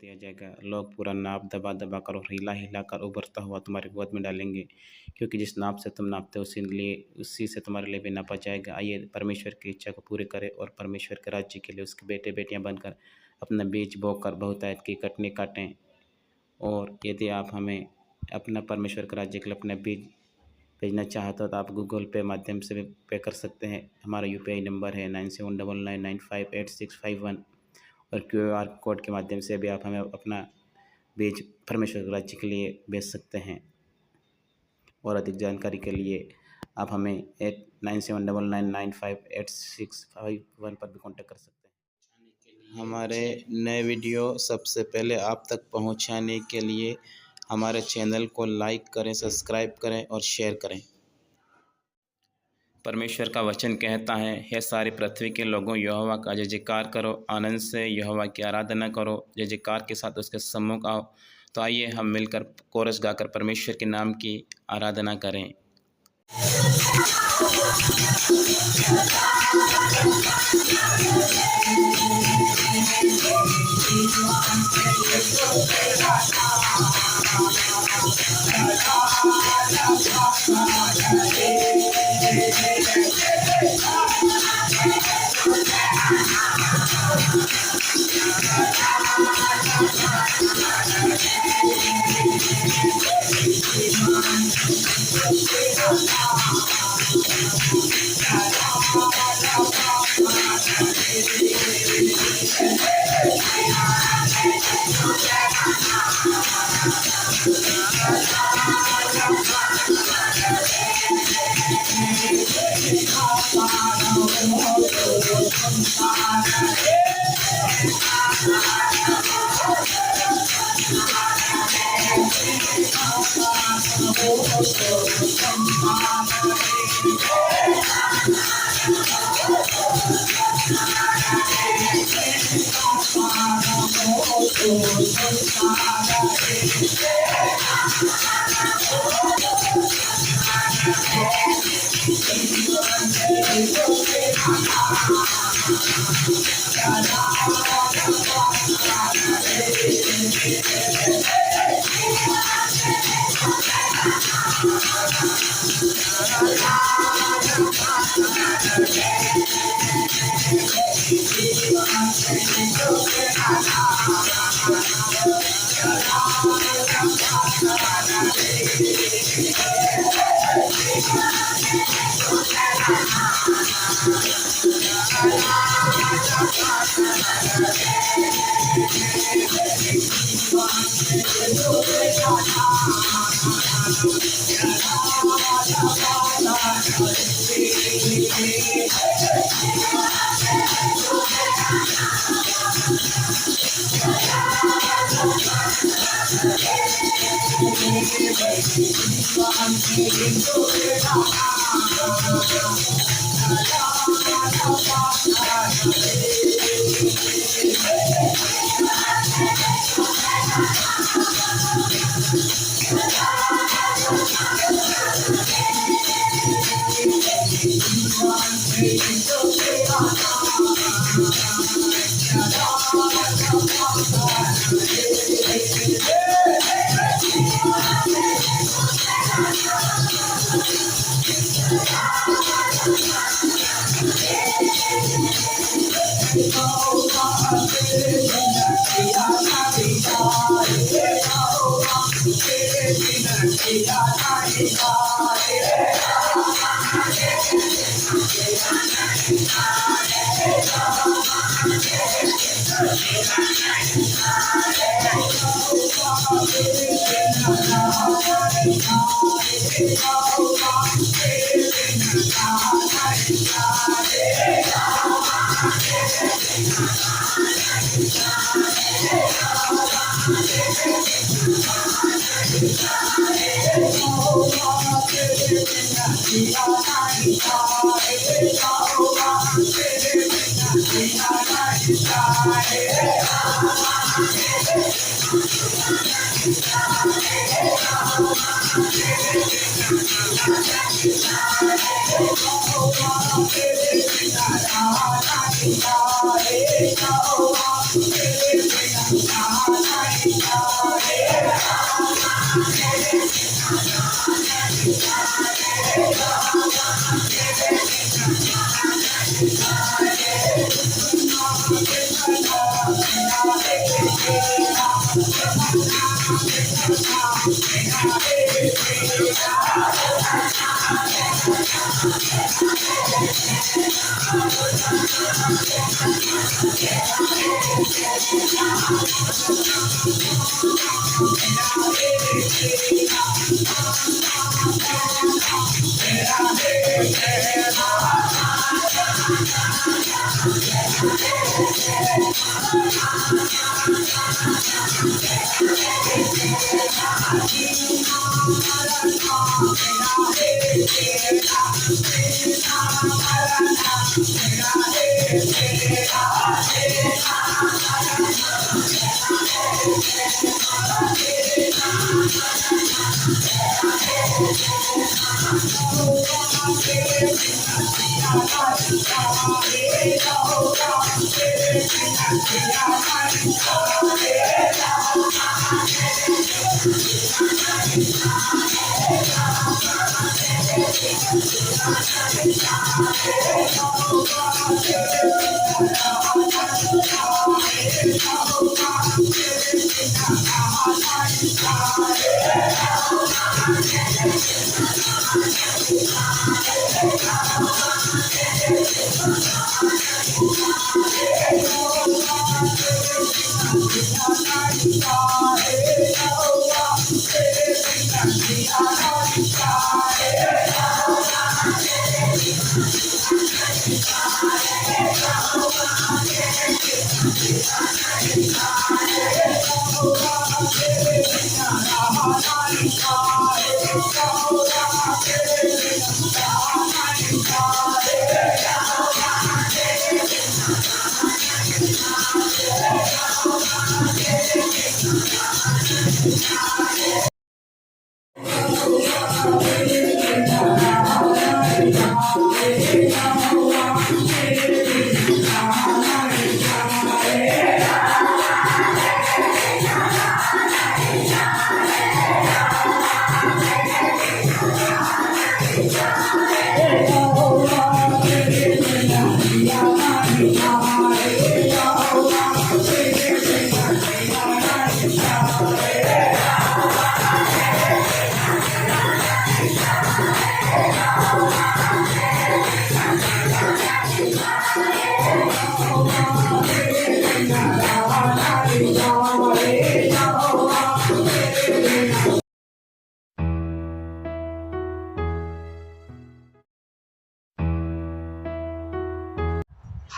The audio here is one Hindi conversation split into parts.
दिया जाएगा। लोग पूरा नाप दबा दबा कर और हिला हिला कर उभरता हुआ तुम्हारी गोद में डालेंगे, क्योंकि जिस नाप से तुम नापते हो उसी से तुम्हारे लिए भी नापा जाएगा। आइए परमेश्वर की इच्छा को पूरी करें और परमेश्वर के राज्य के लिए उसके बेटे बेटियां बनकर अपना बीज बोकर बहुतायत की कटनी काटें। और यदि आप हमें अपना परमेश्वर के राज्य के लिए अपना बीज भेजना चाहते हो तो आप गूगल पे माध्यम से भी पे कर सकते हैं। हमारा UPI नंबर है 9799958651 और QR कोड के माध्यम से भी आप हमें अपना बीज परमेश्वर के राज्य के लिए भेज सकते हैं। और अधिक जानकारी के लिए आप हमें 9799958651 पर भी कॉन्टेक्ट कर सकते हैं। हमारे नए वीडियो सबसे पहले आप तक पहुंचाने के लिए हमारे चैनल को लाइक करें, सब्सक्राइब करें और शेयर करें। परमेश्वर का वचन कहता है, हे सारी पृथ्वी के लोगों, यहोवा का जय जयकार करो, आनंद से यहोवा की आराधना करो, जय जयकार के साथ उसके सम्मुख आओ। तो आइए हम मिलकर कोरस गाकर परमेश्वर के नाम की आराधना करें।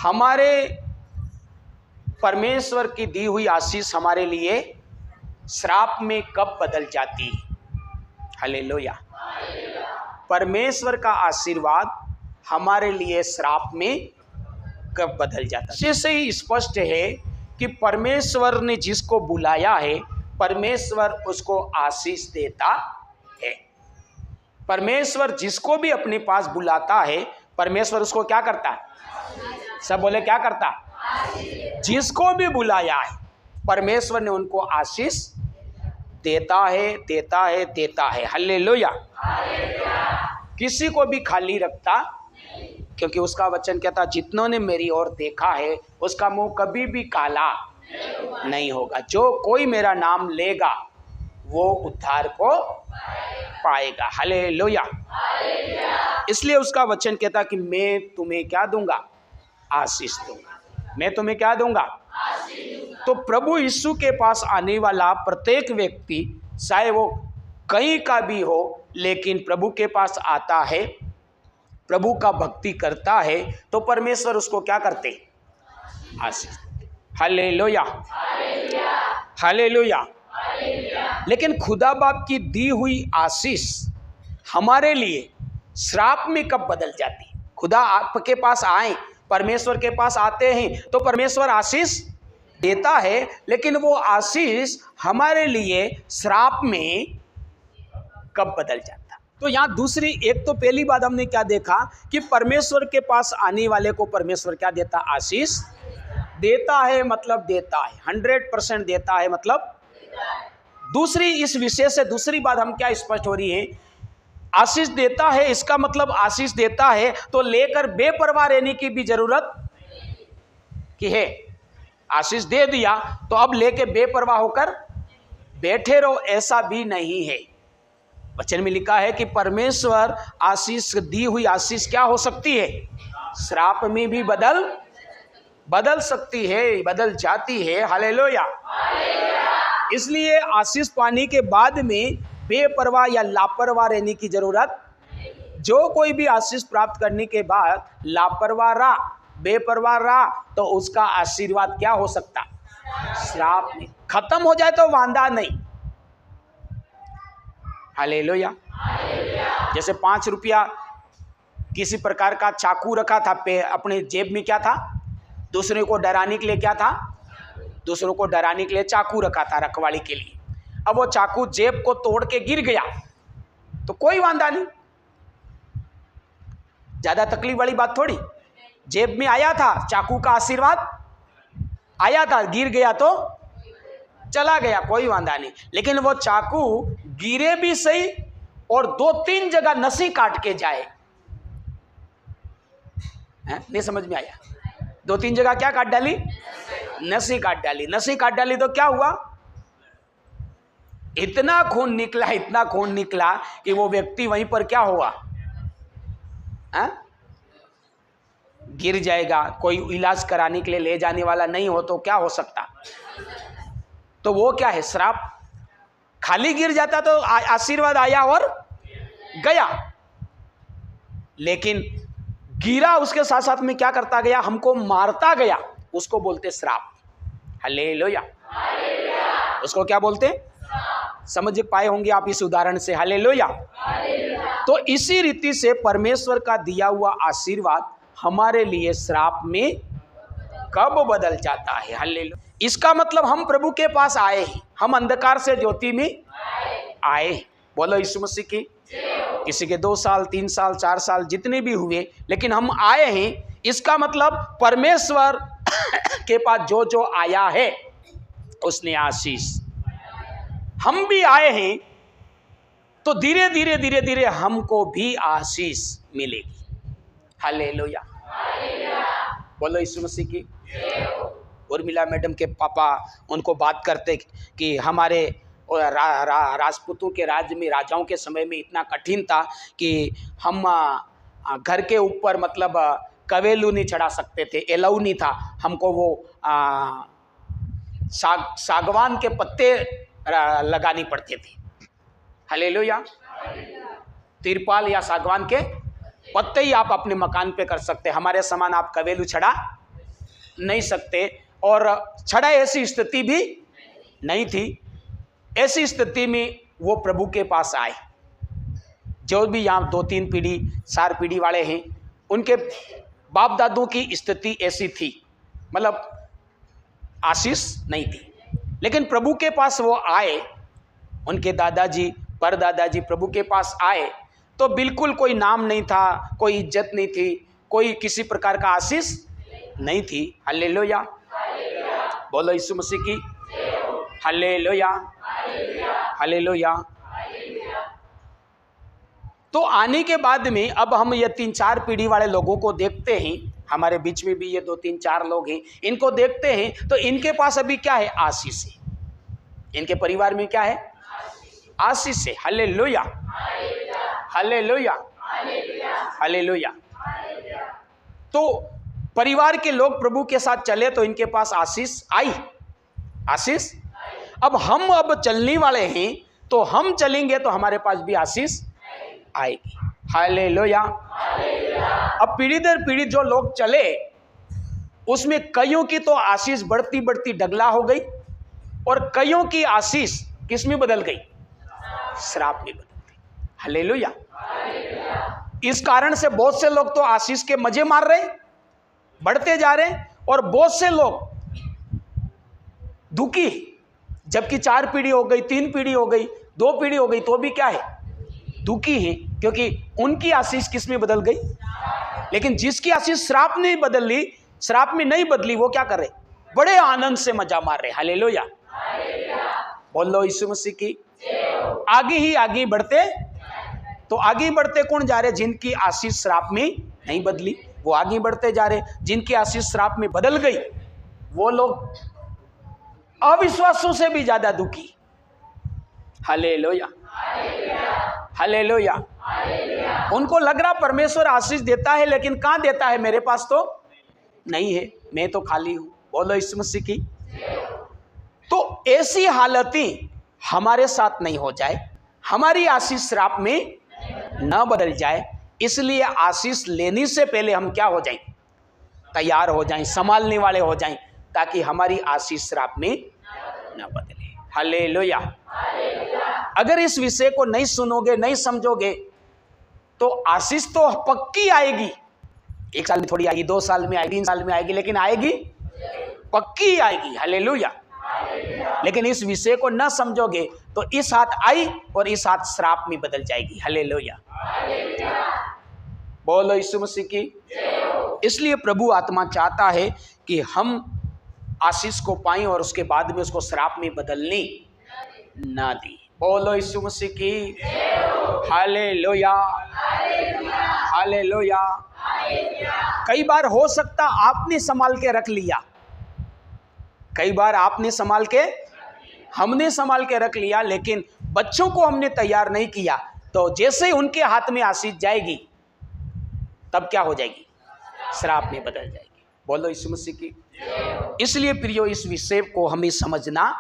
हमारे परमेश्वर की दी हुई आशीष हमारे लिए श्राप में कब बदल जाती है? हालेलुया। परमेश्वर का आशीर्वाद हमारे लिए श्राप में कब बदल जाता है? इससे ही स्पष्ट है कि परमेश्वर ने जिसको बुलाया है, परमेश्वर उसको आशीष देता है। परमेश्वर जिसको भी अपने पास बुलाता है, परमेश्वर उसको क्या करता है? सब बोले क्या करता? जिसको भी बुलाया है, परमेश्वर ने उनको आशीष देता है, देता है, देता है। हालेलुया। किसी को भी खाली रखता, क्योंकि उसका वचन कहता, जितनों ने मेरी ओर देखा है उसका मुंह कभी भी काला नहीं होगा। जो कोई मेरा नाम लेगा वो उद्धार को पाएगा। हालेलुया। इसलिए उसका वचन कहता कि मैं तुम्हें क्या दूंगा? आशीष दूंगा। मैं तुम्हें क्या दूंगा? तो प्रभु यीशु के पास आने वाला प्रत्येक व्यक्ति, चाहे वो कहीं का भी हो, लेकिन प्रभु के पास आता है, प्रभु का भक्ति करता है, तो परमेश्वर उसको क्या करते? आशीष। Hallelujah, hallelujah. लेकिन खुदा बाप की दी हुई आशीष हमारे लिए श्राप में कब बदल जाती? खुदा आपके पास आए, परमेश्वर के पास आते हैं तो परमेश्वर आशीष देता है, लेकिन वो आशीष हमारे लिए श्राप में कब बदल जाता? तो यहाँ दूसरी, एक तो पहली बात हमने क्या देखा कि परमेश्वर के पास आने वाले को परमेश्वर क्या देता? आशीष देता है, मतलब देता है, 100% देता है, मतलब दूसरी, इस विषय से दूसरी बात हम क्या स्पष्ट हो रही है? आशीष देता है, इसका मतलब आशीष देता है तो लेकर बेपरवाह रहने की भी जरूरत की है। आशीष दे दिया तो अब लेके बेपरवाह होकर बैठे रहो ऐसा भी नहीं है। वचन में लिखा है कि परमेश्वर आशीष, दी हुई आशीष क्या हो सकती है? श्राप में भी बदल सकती है, बदल जाती है। हालेलुया। इसलिए आशीष पाने के बाद में बेपरवाह या लापरवाह रहने की जरूरत। जो कोई भी आशीष प्राप्त करने के बाद लापरवाह रहा, बेपरवाह रहा, तो उसका आशीर्वाद क्या हो सकता? श्राप में खत्म हो जाए तो वांदा नहीं। हालेलुया। जैसे 5 रुपया किसी प्रकार का चाकू रखा था अपने जेब में, क्या था? दूसरे को डराने के लिए क्या था? दूसरों को डराने के लिए चाकू रखा था, रखवाली के लिए। अब वो चाकू जेब को तोड़ के गिर गया तो कोई वांदा नहीं, ज्यादा तकलीफ वाली बात थोड़ी। जेब में आया था, चाकू का आशीर्वाद आया था, गिर गया तो चला गया, कोई वांदा नहीं। लेकिन वो चाकू गिरे भी सही और 2-3 जगह नसी काट के जाए, नहीं समझ में आया? 2-3 जगह क्या काट डाली? नसी काट डाली। नसी काट डाली तो क्या हुआ? इतना खून निकला कि वो व्यक्ति वहीं पर क्या हुआ? गिर जाएगा। कोई इलाज कराने के लिए ले जाने वाला नहीं हो तो क्या हो सकता? तो वो क्या है? श्राप। खाली गिर जाता तो आशीर्वाद आया और गया, लेकिन गिरा, उसके साथ साथ में क्या करता गया? हमको मारता गया। उसको बोलते श्राप। हालेलुया। उसको क्या बोलते? समझ पाए होंगे आप इस उदाहरण से। हालेलुया। तो इसी रीति से परमेश्वर का दिया हुआ आशीर्वाद हमारे लिए श्राप में कब बदल जाता है? हालेलुया। इसका मतलब हम प्रभु के पास आए हैं, हम अंधकार से ज्योति में आए। बोलो यीशु मसीह की। किसी के 2 साल, 3 साल, 4 साल जितने भी हुए, लेकिन हम आए हैं। इसका मतलब परमेश्वर के पास जो जो आया है उसने आशीष, हम भी आए हैं, तो धीरे धीरे हमको भी आशीष मिलेगी। हालेलुया। बोलो यीशु मसीह की। उर्मिला मैडम के पापा उनको बात करते कि हमारे राजपूतों के राज्य में, राजाओं के समय में इतना कठिन था कि हम घर के ऊपर मतलब कवेलू नहीं चढ़ा सकते थे, एलाउ नहीं था। हमको वो सागवान के पत्ते लगानी पड़ते थे। हालेलुया। तिरपाल या सागवान के पत्ते ही आप अपने मकान पे कर सकते, हमारे समान आप कवेलू चढ़ा नहीं सकते। और चढ़ा ऐसी स्थिति भी नहीं थी। ऐसी स्थिति में वो प्रभु के पास आए। जो भी यहाँ 2-3 पीढ़ी, 4 पीढ़ी वाले हैं, उनके बाप दादों की स्थिति ऐसी थी, मतलब आशीष नहीं थी। लेकिन प्रभु के पास वो आए, उनके दादाजी, परदादाजी प्रभु के पास आए तो बिल्कुल कोई नाम नहीं था, कोई इज्जत नहीं थी, कोई किसी प्रकार का आशीष नहीं थी। हालेलुया। बोलो यीशु मसीह की। हालेलुया। हालेलुया। तो आने के बाद में अब हम ये 3-4 पीढ़ी वाले लोगों को देखते हैं, हमारे बीच में भी ये 2-3-4 लोग हैं, इनको देखते हैं तो इनके पास अभी क्या है? आशीष है। इनके परिवार में क्या है? आशीष है। हालेलुया। हालेलुया। हालेलुया। तो परिवार के लोग प्रभु के साथ चले तो इनके पास आशीष आई। आशीष। अब हम चलने वाले हैं, तो हम चलेंगे तो हमारे पास भी आशीष आएगी। हालेलुया। अब पीढ़ी दर पीढ़ी जो लोग चले, उसमें कईयों की तो आशीष बढ़ती बढ़ती डगला हो गई और कईयों की आशीष किस में बदल गई? श्राप में बदल गई। हालेलुया। इस कारण से बहुत से लोग तो आशीष के मजे मार रहे, बढ़ते जा रहे, और बहुत से लोग दुखी, जबकि 4 पीढ़ी हो गई, 3 पीढ़ी हो गई, 2 पीढ़ी हो गई, तो भी क्या है? दुखी है, क्योंकि उनकी आशीष किस में बदल गई? लेकिन जिसकी आशीष श्राप नहीं बदली, श्राप में नहीं बदली, वो क्या कर रहे? बड़े आनंद से मजा मार रहे। हालेलुया। बोलो यीशु मसीह की। आगे ही आगे बढ़ते, तो आगे बढ़ते कौन जा रहे? जिनकी आशीष श्राप में नहीं बदली, वो आगे बढ़ते जा रहे। जिनकी आशीष श्राप में बदल गई, वो लोग अविश्वासों से भी ज्यादा दुखी, हालेलुया, हालेलुया। उनको लग रहा परमेश्वर आशीष देता है, लेकिन कहाँ देता है, मेरे पास तो नहीं है, मैं तो खाली हूं। बोलो यीशु मसीह की। तो ऐसी हालतें हमारे साथ नहीं हो जाए, हमारी आशीष श्राप में न बदल जाए, इसलिए आशीष लेने से पहले हम क्या हो जाएं, तैयार हो जाएं, संभालने वाले हो जाएं, ताकि हमारी आशीष श्राप में न बदले। हालेलुया। अगर इस विषय को नहीं सुनोगे, नहीं समझोगे, तो आशीष तो पक्की आएगी। 1 साल में थोड़ी आएगी, 2 साल में आएगी, 3 साल में आएगी, लेकिन आएगी, पक्की आएगी। हालेलुया। लेकिन इस विषय को न समझोगे तो इस हाथ आई और इस हाथ श्राप में बदल जाएगी। हालेलुया। बोलो यीशु मसीह की। इसलिए प्रभु आत्मा चाहता है कि हम आशीष को पाएं और उसके बाद में उसको श्राप में बदलने ना दी। बोलो यीशु मसीह की। Hallelujah, hallelujah. कई बार हो सकता आपने संभाल के रख लिया, कई बार आपने संभाल के, हमने संभाल के रख लिया, लेकिन बच्चों को हमने तैयार नहीं किया, तो जैसे ही उनके हाथ में आशीष जाएगी तब क्या हो जाएगी, श्राप में बदल जाएगी। बोलो यीशु मसीह की। इसलिए प्रियो, इस विषय को हमें समझना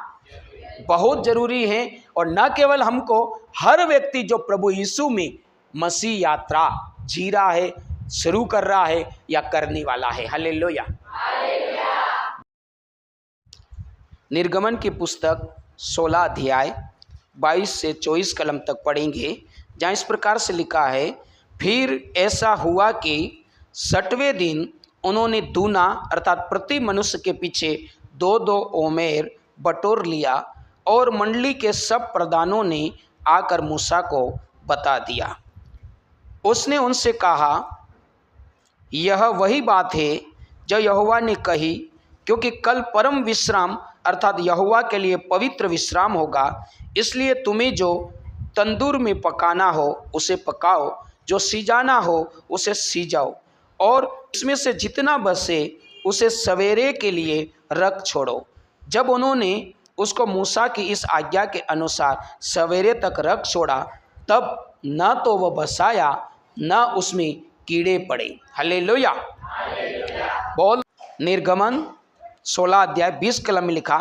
बहुत जरूरी है, और न केवल हमको, हर व्यक्ति जो प्रभु यीशु में मसीह यात्रा जी रहा है, शुरू कर रहा है या करने वाला है। हालेलुया। निर्गमन की पुस्तक 16 अध्याय 22 से 24 कलम तक पढ़ेंगे, जहाँ इस प्रकार से लिखा है, फिर ऐसा हुआ कि 6वें दिन उन्होंने दूना अर्थात प्रति मनुष्य के पीछे 2-2 ओमेर बटोर लिया, और मंडली के सब प्रधानों ने आकर मूसा को बता दिया। उसने उनसे कहा, यह वही बात है जो यहोवा ने कही, क्योंकि कल परम विश्राम अर्थात यहोवा के लिए पवित्र विश्राम होगा, इसलिए तुम्हें जो तंदूर में पकाना हो उसे पकाओ, जो सिजाना हो उसे सिजाओ, और इसमें से जितना बचे उसे सवेरे के लिए रख छोड़ो। जब उन्होंने उसको मूसा की इस आज्ञा के अनुसार सवेरे तक रख छोड़ा, तब न तो वह बसाया न उसमें कीड़े पड़े। हालेलुया। बोल। निर्गमन 16 अध्याय 20 कलम में लिखा,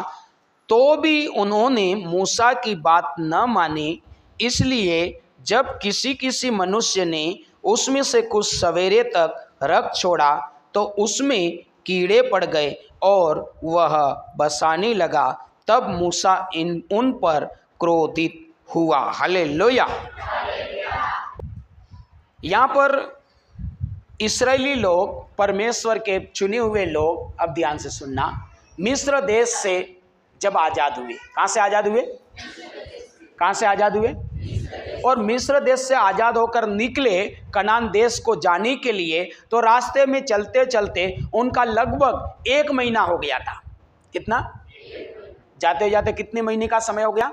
तो भी उन्होंने मूसा की बात न मानी, इसलिए जब किसी किसी मनुष्य ने उसमें से कुछ सवेरे तक रख छोड़ा तो उसमें कीड़े पड़ गए और वह बसाने लगा। तब मूसा उन पर क्रोधित हुआ। हालेलुया। यहाँ पर इस्राएली लोग, परमेश्वर के चुने हुए लोग, अब ध्यान से सुनना, मिस्र देश से जब आज़ाद हुए, कहाँ से आज़ाद हुए, कहाँ से आज़ाद हुए, और मिस्र देश से आज़ाद होकर निकले कनान देश को जाने के लिए, तो रास्ते में चलते चलते उनका लगभग 1 महीना हो गया था। कितना? जाते जाते कितने महीने का समय हो गया?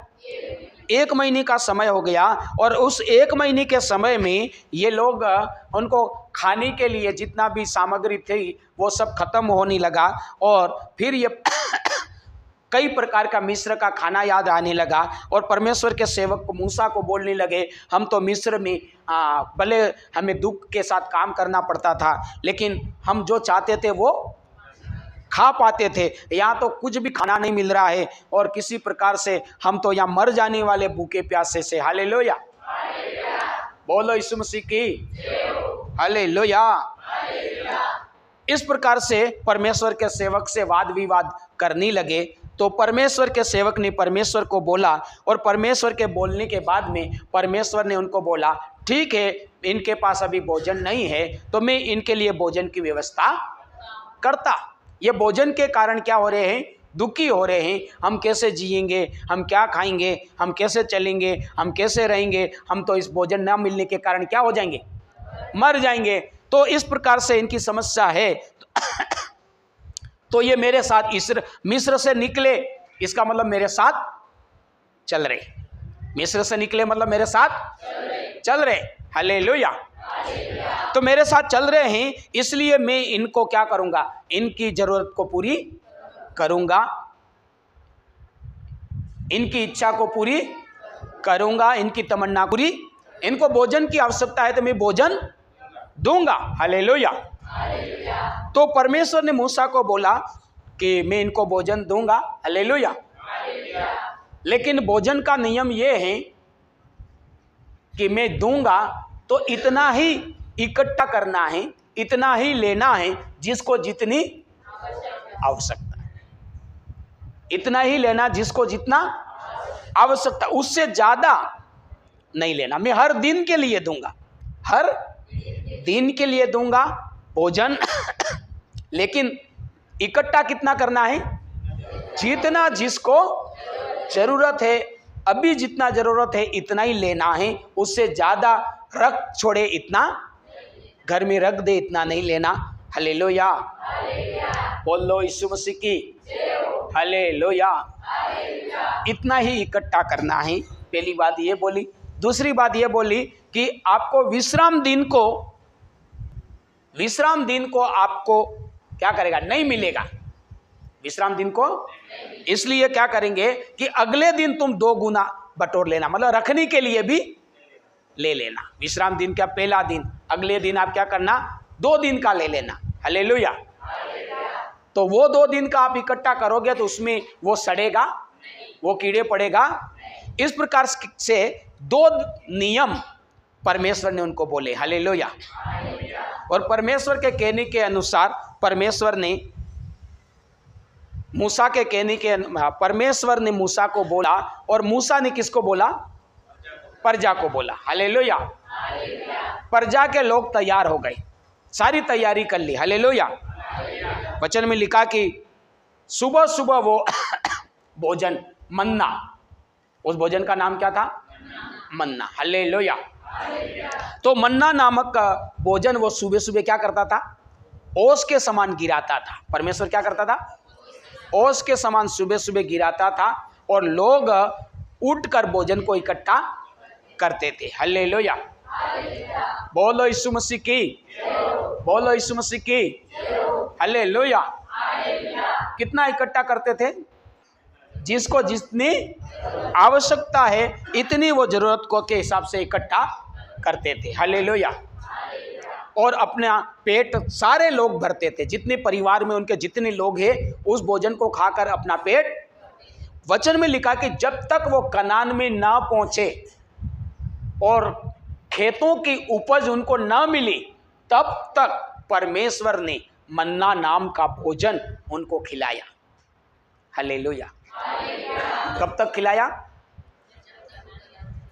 1 महीने का समय हो गया। और उस 1 महीने के समय में ये लोग, उनको खाने के लिए जितना भी सामग्री थी वो सब खत्म होने लगा, और फिर ये कई प्रकार का मिस्र का खाना याद आने लगा, और परमेश्वर के सेवक को मूसा को बोलने लगे, हम तो मिस्र में भले हमें दुख के साथ काम करना पड़ता था, लेकिन हम जो चाहते थे वो खा पाते थे। यहाँ तो कुछ भी खाना नहीं मिल रहा है, और किसी प्रकार से हम तो यहाँ मर जाने वाले भूखे प्यासे से। हालेलुया। बोलो यीशु मसीह की। हालेलुया। इस प्रकार से परमेश्वर के सेवक से वाद विवाद करने लगे, तो परमेश्वर के सेवक ने परमेश्वर को बोला, और परमेश्वर के बोलने के बाद में परमेश्वर ने उनको बोला, ठीक है, इनके पास अभी भोजन नहीं है, तो मैं इनके लिए भोजन की व्यवस्था करता। ये भोजन के कारण क्या हो रहे हैं? दुखी हो रहे हैं। हम कैसे जिएंगे, हम क्या खाएंगे, हम कैसे चलेंगे, हम कैसे रहेंगे, हम तो इस भोजन न मिलने के कारण क्या हो जाएंगे? मर जाएंगे। तो इस प्रकार से इनकी समस्या है। तो ये मेरे साथ मिस्र से निकले, इसका मतलब मेरे साथ चल रहे। मिस्र से निकले मतलब मेरे साथ चल रहे। हालेलुया। तो मेरे साथ चल रहे हैं, इसलिए मैं इनको क्या करूंगा? इनकी जरूरत को पूरी करूंगा, इनकी इच्छा को पूरी करूंगा, इनकी तमन्ना पूरी, इनको भोजन की आवश्यकता है तो मैं भोजन दूंगा। हालेलुया। तो परमेश्वर ने मूसा को बोला कि मैं इनको भोजन दूंगा। हालेलुया। लेकिन भोजन का नियम यह है कि मैं दूंगा तो इतना ही इकट्ठा करना है, इतना ही लेना है जिसको जितनी आवश्यकता है, इतना ही लेना जिसको जितना आवश्यकता, उससे ज्यादा नहीं लेना। मैं हर दिन के लिए दूंगा, हर दिन के लिए दूंगा भोजन लेकिन इकट्ठा कितना करना है, जितना जिसको जरूरत है, अभी जितना जरूरत है इतना ही लेना है, उससे ज्यादा रख छोड़े इतना घर में रख दे इतना नहीं लेना। हालेलुया। बोलो यीशु मसीह की हालेलुया। इतना ही इकट्ठा करना है, पहली बात ये बोली। दूसरी बात ये बोली कि आपको विश्राम दिन को आपको क्या करेगा, नहीं मिलेगा विश्राम दिन को। इसलिए क्या करेंगे कि अगले दिन तुम 2 गुना बटोर लेना, मतलब रखने के लिए भी ले लेना। विश्राम दिन का पहला दिन, अगले दिन आप क्या करना, 2 दिन का ले लेना। हालेलुया। तो वो 2 दिन का आप इकट्ठा करोगे तो उसमें वो सड़ेगा, वो कीड़े पड़ेगा। इस प्रकार से 2 नियम परमेश्वर ने उनको बोले। हालेलुया। और परमेश्वर के कहने के अनुसार परमेश्वर ने मूसा के कहने के परमेश्वर ने मूसा को बोला और मूसा ने किसको बोला, प्रजा को बोला। हालेलुया। प्रजा के लोग तैयार हो गए, सारी तैयारी कर ली। हालेलुया। वचन में लिखा कि सुबह सुबह वो भोजन मन्ना, उस भोजन का नाम क्या था, मन्ना। हालेलुया। तो मन्ना नामक का भोजन वो सुबह सुबह क्या करता था, ओस के समान गिराता था। परमेश्वर क्या करता था, ओस के समान सुबह सुबह गिराता था और लोग उठकर भोजन को इकट्ठा करते थे। हालेलुया। बोलो यीशु मसीह की, बोलो यीशु मसीह की हालेलुया। कितना इकट्ठा करते थे, जिसको जितनी आवश्यकता है इतनी वो जरूरत को के हिसाब से इकट्ठा करते थे। हालेलुया। और अपना पेट सारे लोग भरते थे, जितने परिवार में उनके जितने लोग हैं उस भोजन को खाकर अपना पेट। वचन में लिखा कि जब तक वो कनान में ना पहुंचे और खेतों की उपज उनको ना मिली तब तक परमेश्वर ने मन्ना नाम का भोजन उनको खिलाया। हालेलुया। कब तक खिलाया,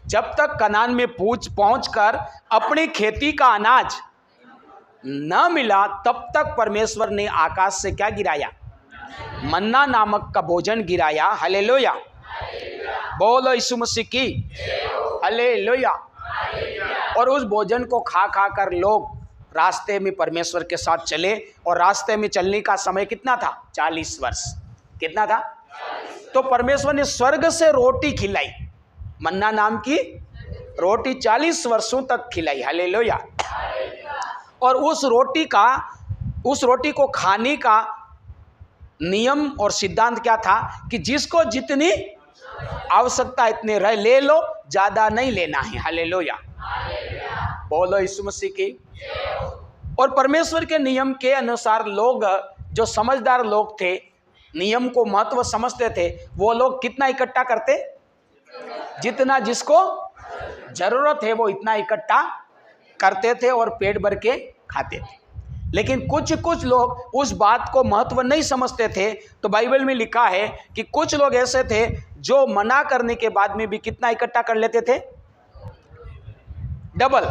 जब तक कनान में पहुंचकर अपनी खेती का अनाज न मिला तब तक परमेश्वर ने आकाश से क्या गिराया, मन्ना नामक का भोजन गिराया। हालेलुया। बोलो यीशु मसीह की हालेलुया। और उस भोजन को खा खा कर लोग रास्ते में परमेश्वर के साथ चले, और रास्ते में चलने का समय कितना था, 40 वर्ष। कितना था, तो परमेश्वर ने स्वर्ग से रोटी खिलाई, मन्ना नाम की रोटी 40 वर्षों तक खिलाई। हालेलुया। और उस रोटी को खाने का नियम और सिद्धांत क्या था कि जिसको जितनी आवश्यकता इतने ले लो, ज्यादा नहीं लेना है। हालेलुया। बोलो यीशु मसीह की। और परमेश्वर के नियम के अनुसार लोग, जो समझदार लोग थे, नियम को महत्व समझते थे, वो लोग कितना इकट्ठा करते, जितना जिसको जरूरत है वो इतना इकट्ठा करते थे और पेट भर के खाते थे। लेकिन कुछ लोग उस बात को महत्व नहीं समझते थे। तो बाइबल में लिखा है कि कुछ लोग ऐसे थे जो मना करने के बाद में भी कितना इकट्ठा कर लेते थे, डबल।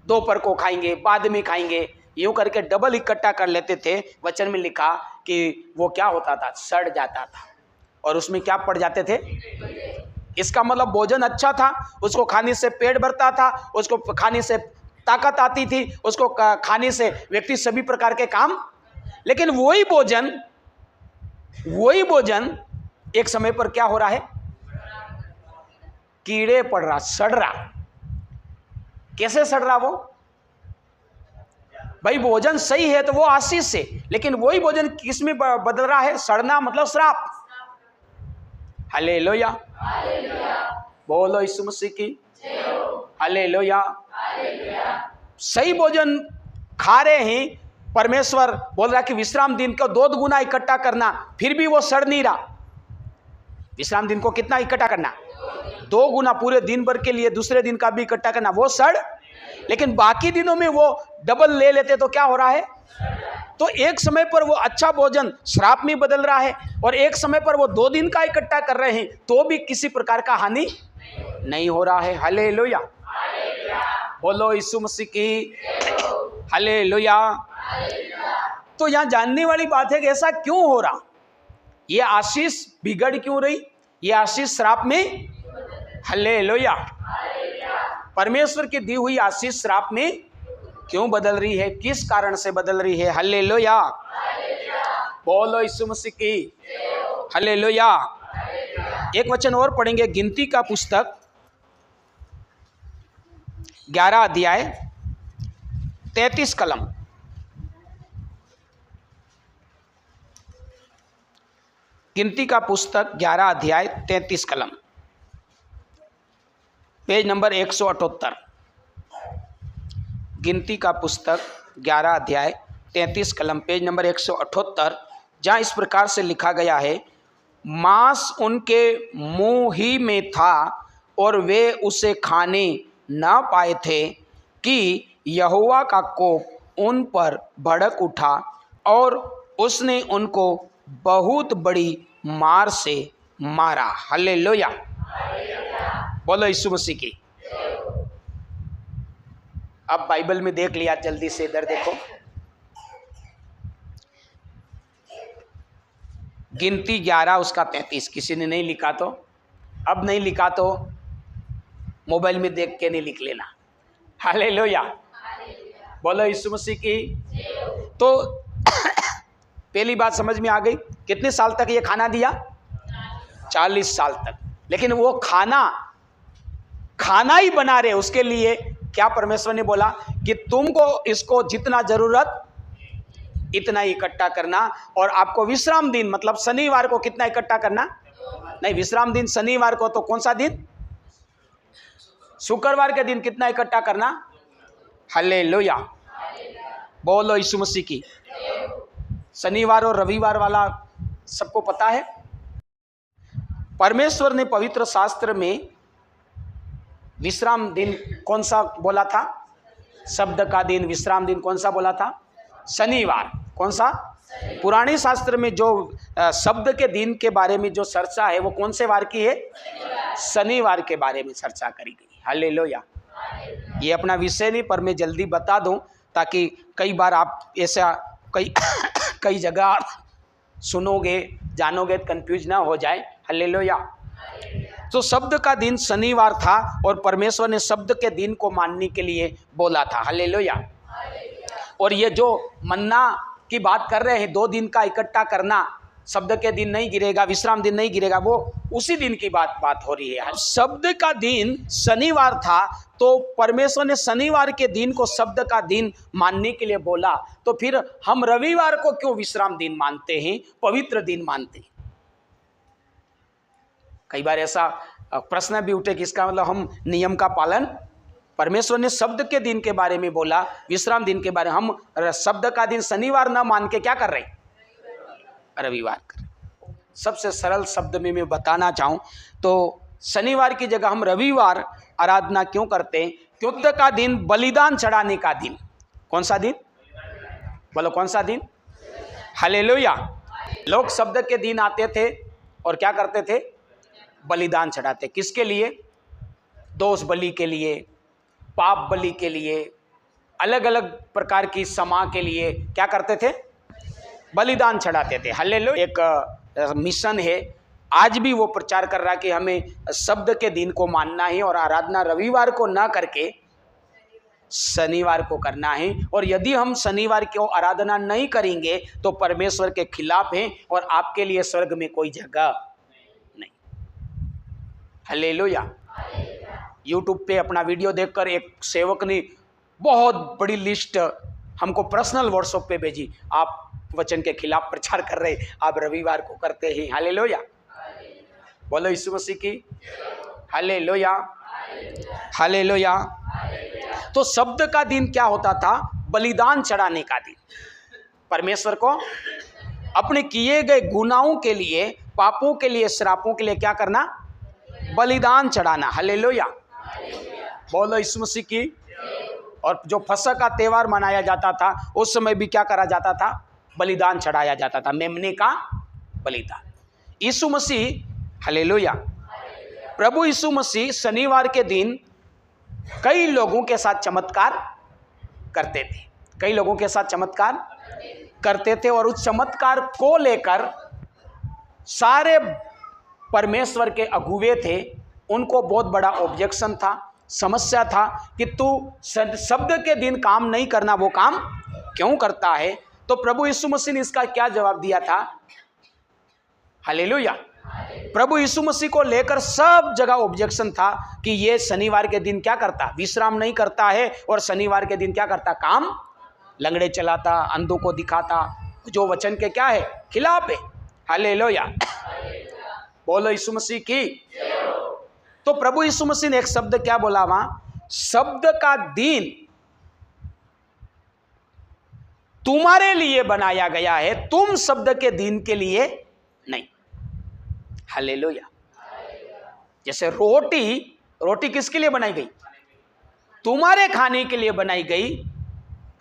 दोपहर को खाएंगे, बाद में खाएंगे, यूं करके डबल इकट्ठा कर लेते थे। वचन में लिखा कि वो क्या होता था, सड़ जाता था और उसमें क्या पड़ जाते थे। इसका मतलब भोजन अच्छा था, उसको खाने से पेट भरता था, उसको खाने से ताकत आती थी, उसको खाने से व्यक्ति सभी प्रकार के काम। लेकिन वही भोजन एक समय पर क्या हो रहा है, कीड़े पड़ रहा, सड़ रहा। कैसे सड़ रहा वो, भाई भोजन सही है तो वो आशीष से, लेकिन वही भोजन किस में बदल रहा है, सड़ना मतलब श्राप। हालेलुया। बोलो यीशु मसीह की हालेलुया। सही भोजन खा रहे हैं, परमेश्वर बोल रहा है कि विश्राम दिन को 2 गुना इकट्ठा करना, फिर भी वो सड़ नहीं रहा। विश्राम दिन को कितना इकट्ठा करना? 2 गुना, पूरे दिन भर के लिए दूसरे दिन का भी इकट्ठा करना, वो सड़। लेकिन बाकी दिनों में वो डबल ले लेते तो क्या हो रहा है? तो एक समय पर वो अच्छा भोजन श्राप में बदल रहा है, और एक समय पर वो 2 दिन का इकट्ठा कर रहे हैं तो भी किसी प्रकार का हानि नहीं हो रहा है। हालेलुया, बोलो यीशु मसीह की हालेलुया। तो यहाँ जानने वाली बात है कि ऐसा क्यों हो रहा, ये आशीष बिगड़ क्यों रही, ये आशीष श्राप में, हालेलुया, परमेश्वर की दी हुई आशीष श्राप में क्यों बदल रही है, किस कारण से बदल रही है? हालेलुया, बोलो यीशु मसीह की हालेलुया। एक वचन और पढ़ेंगे, गिनती का पुस्तक 11 अध्याय 33 कलम। गिनती का पुस्तक 11 अध्याय 33 कलम, पेज नंबर 178। गिनती का पुस्तक 11 अध्याय 33 कलम, पेज नंबर 178, जहाँ इस प्रकार से लिखा गया है, मांस उनके मुंह ही में था और वे उसे खाने न पाए थे कि यहोवा का कोप उन पर भड़क उठा और उसने उनको बहुत बड़ी मार से मारा। हालेलुया, बोलो यीशु मसीह की। अब बाइबल में देख लिया, जल्दी से इधर देखो, गिनती 11 उसका 33। किसी ने नहीं लिखा तो, अब नहीं लिखा तो मोबाइल में देख के नहीं लिख लेना। हालेलुया, बोलो यीशु मसीह की। तो पहली बात समझ में आ गई, कितने साल तक ये खाना दिया? 40 साल तक। लेकिन वो खाना ही बना रहे, उसके लिए क्या परमेश्वर ने बोला कि तुमको इसको जितना जरूरत इतना ही इकट्ठा करना, और आपको विश्राम दिन मतलब शनिवार को कितना इकट्ठा करना? नहीं, विश्राम दिन शनिवार को, तो कौन सा दिन? शुक्रवार के दिन कितना इकट्ठा करना? हालेलुया, बोलो यीशु मसीह की। शनिवार और रविवार वाला सबको पता है। परमेश्वर ने पवित्र शास्त्र में विश्राम दिन कौन सा बोला था? शब्द का दिन, विश्राम दिन कौन सा बोला था? शनिवार। कौन सा? पुराने शास्त्र में जो शब्द के दिन के बारे में जो चर्चा है वो कौन से वार की है? शनिवार के बारे में चर्चा करी गई। हालेलुया, ये अपना विषय नहीं, पर मैं जल्दी बता दूं ताकि कई बार आप ऐसा कई जगह सुनोगे, जानोगे, कंफ्यूज ना हो जाए। हालेलुया। तो शब्द का दिन शनिवार था और परमेश्वर ने शब्द के दिन को मानने के लिए बोला था। हालेलुया। और ये जो मन्ना की बात कर रहे हैं, 2 दिन का इकट्ठा करना, शब्द के दिन नहीं गिरेगा, विश्राम दिन नहीं गिरेगा, वो उसी दिन की बात हो रही है। शब्द का दिन शनिवार था, तो परमेश्वर ने शनिवार के दिन को शब्द का दिन मानने के लिए बोला, तो फिर हम रविवार को क्यों विश्राम दिन मानते हैं, पवित्र दिन मानते हैं? कई बार ऐसा प्रश्न भी उठे कि इसका मतलब हम नियम का पालन, परमेश्वर ने शब्द के दिन के बारे में बोला, विश्राम दिन के बारे में, हम शब्द का दिन शनिवार ना मान के क्या कर रहे हैं? रविवार कर। सबसे सरल शब्द में मैं बताना चाहूं तो शनिवार की जगह हम रविवार आराधना क्यों करते हैं? क्योंकि का दिन बलिदान चढ़ाने का दिन। कौन सा दिन? बोलो कौन सा दिन? हालेलुया। लोग शब्द के दिन आते थे और क्या करते थे? बलिदान चढ़ाते। किसके लिए? दोष बलि के लिए, पाप बलि के लिए, अलग अलग प्रकार की समा के लिए क्या करते थे? बलिदान चढ़ाते थे। हालेलुया। एक मिशन है, आज भी वो प्रचार कर रहा है कि हमें शब्द के दिन को मानना है और आराधना रविवार को ना करके शनिवार को करना है, और यदि हम शनिवार को आराधना नहीं करेंगे तो परमेश्वर के खिलाफ हैं और आपके लिए स्वर्ग में कोई जगह नहीं। हालेलुया। यूट्यूब पे अपना वीडियो देखकर एक सेवक ने बहुत बड़ी लिस्ट हमको पर्सनल व्हाट्सएप पे भेजी, आप वचन के खिलाफ प्रचार कर रहे, आप रविवार को करते हैं। हालेलुया। बोलो यीशु मसीह की हालेलुया, हालेलुया। तो शब्द का दिन क्या होता था? बलिदान चढ़ाने का दिन। परमेश्वर को अपने किए गए गुनाहों के लिए, पापों के लिए, श्रापों के लिए क्या करना? बलिदान चढ़ाना। हालेलुया, बोलो यीशु मसीह की। और जो फसह का त्यौहार मनाया जाता था उस समय भी क्या करा जाता था? बलिदान चढ़ाया जाता था, मेमने का बलिदान। यीशु मसीह, हालेलुया, प्रभु यीशु मसीह शनिवार के दिन कई लोगों के साथ चमत्कार करते थे, कई लोगों के साथ चमत्कार करते थे। और उस चमत्कार को लेकर सारे परमेश्वर के अगुवे थे, उनको बहुत बड़ा ऑब्जेक्शन था, समस्या था कि तू शब्द के दिन काम नहीं करना, वो काम क्यों करता है? तो प्रभु यीशु मसीह ने इसका क्या जवाब दिया था? हालेलुया। प्रभु यीशु मसीह को लेकर सब जगह ऑब्जेक्शन था कि ये शनिवार के दिन क्या करता? विश्राम नहीं करता है। और शनिवार के दिन क्या करता? काम, लंगड़े चलाता, अंधों को दिखाता, जो वचन के क्या है? खिलाफ है। हालेलुया, बोलो यीशु मसीह की। तो प्रभु यीशु मसीह ने एक शब्द क्या बोला वहां? शब्द का दिन तुम्हारे लिए बनाया गया है, तुम शब्द के दिन के लिए नहीं। हालेलुया। जैसे रोटी किसके लिए बनाई गई? तुम्हारे खाने के लिए बनाई गई।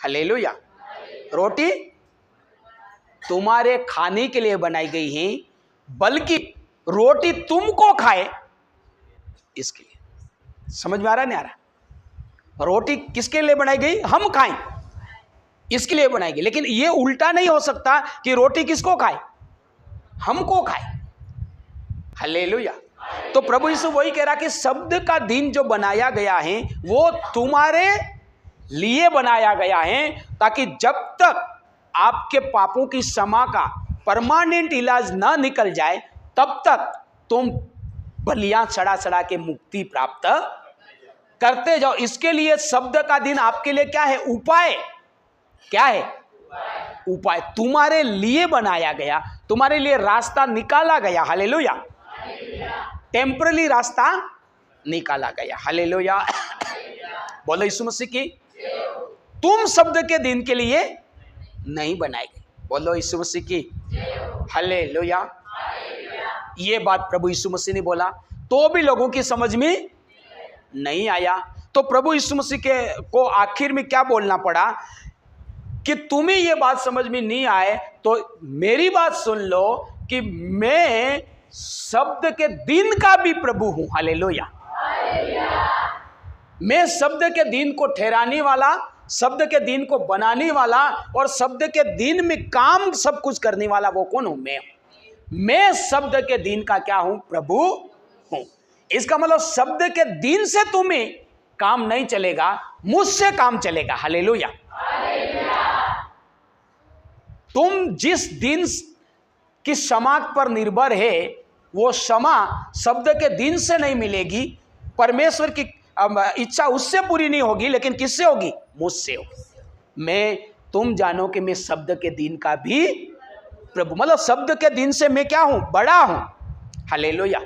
हालेलुया। रोटी तुम्हारे खाने के लिए बनाई गई है, बल्कि रोटी तुमको खाए इसके लिए। समझ में आ रहा नहीं आ रहा? रोटी किसके लिए बनाई गई? हम खाएं, इसके लिए बनाई गई। लेकिन ये उल्टा नहीं हो सकता कि रोटी किसको खाए? हमको खाए। हालेलुया। तो प्रभु यीशु वही कह रहा कि शब्द का दिन जो बनाया गया है वो तुम्हारे लिए बनाया गया है, ताकि जब तक आपके पापों की क्षमा का परमानेंट इलाज ना निकल जाए तब तक तुम बलियां चढ़ा चढ़ा के मुक्ति प्राप्त करते जाओ। इसके लिए शब्द का दिन आपके लिए क्या है? उपाय। क्या है? उपाय। तुम्हारे लिए बनाया गया, तुम्हारे लिए रास्ता निकाला गया। हालेलुया। टेम्पररी रास्ता निकाला गया। हालेलुया, बोलो यीशु मसीह की। तुम शब्द के दिन के लिए नहीं बनाए गए। बोलो यीशु मसीह की। हालेलुया। ये बात प्रभु यीशु मसीह ने बोला तो भी लोगों की समझ में नहीं आया। तो प्रभु यीशु मसीह को आखिर में क्या बोलना पड़ा कि तुम्हें ये बात समझ में नहीं आए तो मेरी बात सुन लो कि मैं शब्द के दिन का भी प्रभु हूं। हालेलुया। मैं शब्द के दिन को ठहराने वाला, शब्द के दिन को बनाने वाला और शब्द के दिन में काम सब कुछ करने वाला वो कौन हूं? मैं शब्द के दिन का क्या हूं? प्रभु हूं। इसका मतलब शब्द के दिन से तुम्हें काम नहीं चलेगा, मुझसे काम चलेगा। हालेलुया। तुम जिस दिन की क्षमा पर निर्भर है वो क्षमा शब्द के दिन से नहीं मिलेगी। परमेश्वर की इच्छा उससे पूरी नहीं होगी, लेकिन किससे होगी? मुझसे होगी। तुम जानो कि मैं शब्द के दिन का भी प्रभु, मतलब शब्द के दिन से मैं क्या हूं? बड़ा हूं। हालेलुया।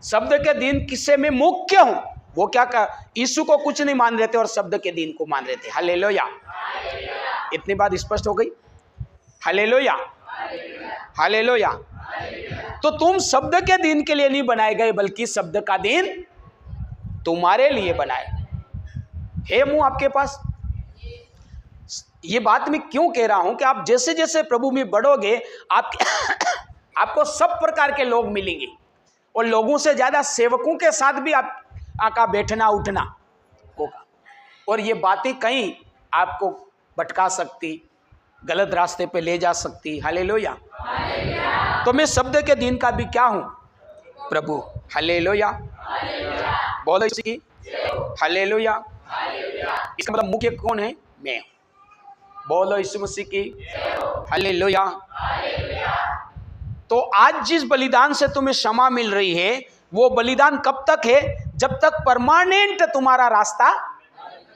शब्द के दिन किससे मैं मुख्य हूं? वो क्या यीशु को कुछ नहीं मान रहे थे और शब्द के दिन को मान रहे थे। हालेलुया। इतनी बात स्पष्ट हो गई। Hallelujah, hallelujah. तो तुम शब्द के दिन के लिए नहीं बनाए गए, बल्कि शब्द का दिन तुम्हारे लिए बनाए है। मुंह आपके पास। ये बात मैं क्यों कह रहा हूं कि आप जैसे जैसे प्रभु में बढ़ोगे आपको सब प्रकार के लोग मिलेंगे और लोगों से ज्यादा सेवकों के साथ भी आपका बैठना उठना होगा। और ये बातें कहीं आपको भटका सकती, गलत रास्ते पे ले जा सकती। हालेलुया। तो मैं शब्द के दिन का भी क्या हूं? प्रभु। हालेलुया, बोलो इसकी। हालेलुया। इसका मतलब मुख्य कौन है? मैं। बोलो यीशु मसीह की। हालेलुया। तो आज जिस बलिदान से तुम्हें क्षमा मिल रही है वो बलिदान कब तक है? जब तक परमानेंट तुम्हारा रास्ता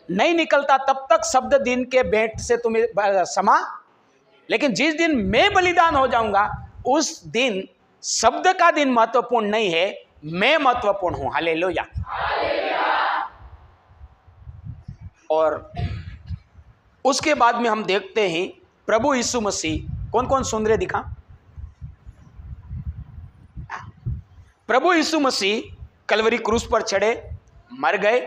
नहीं निकलता तब तक शब्द दिन के भेंट से तुम्हें क्षमा। लेकिन जिस दिन मैं बलिदान हो जाऊंगा उस दिन शब्द का दिन महत्वपूर्ण नहीं है, मैं महत्वपूर्ण हूं। हालेलुया। और उसके बाद में हम देखते हैं प्रभु यीशु मसीह, कौन कौन सुन रहे दिखा? प्रभु यीशु मसीह कलवरी क्रूस पर चढ़े, मर गए,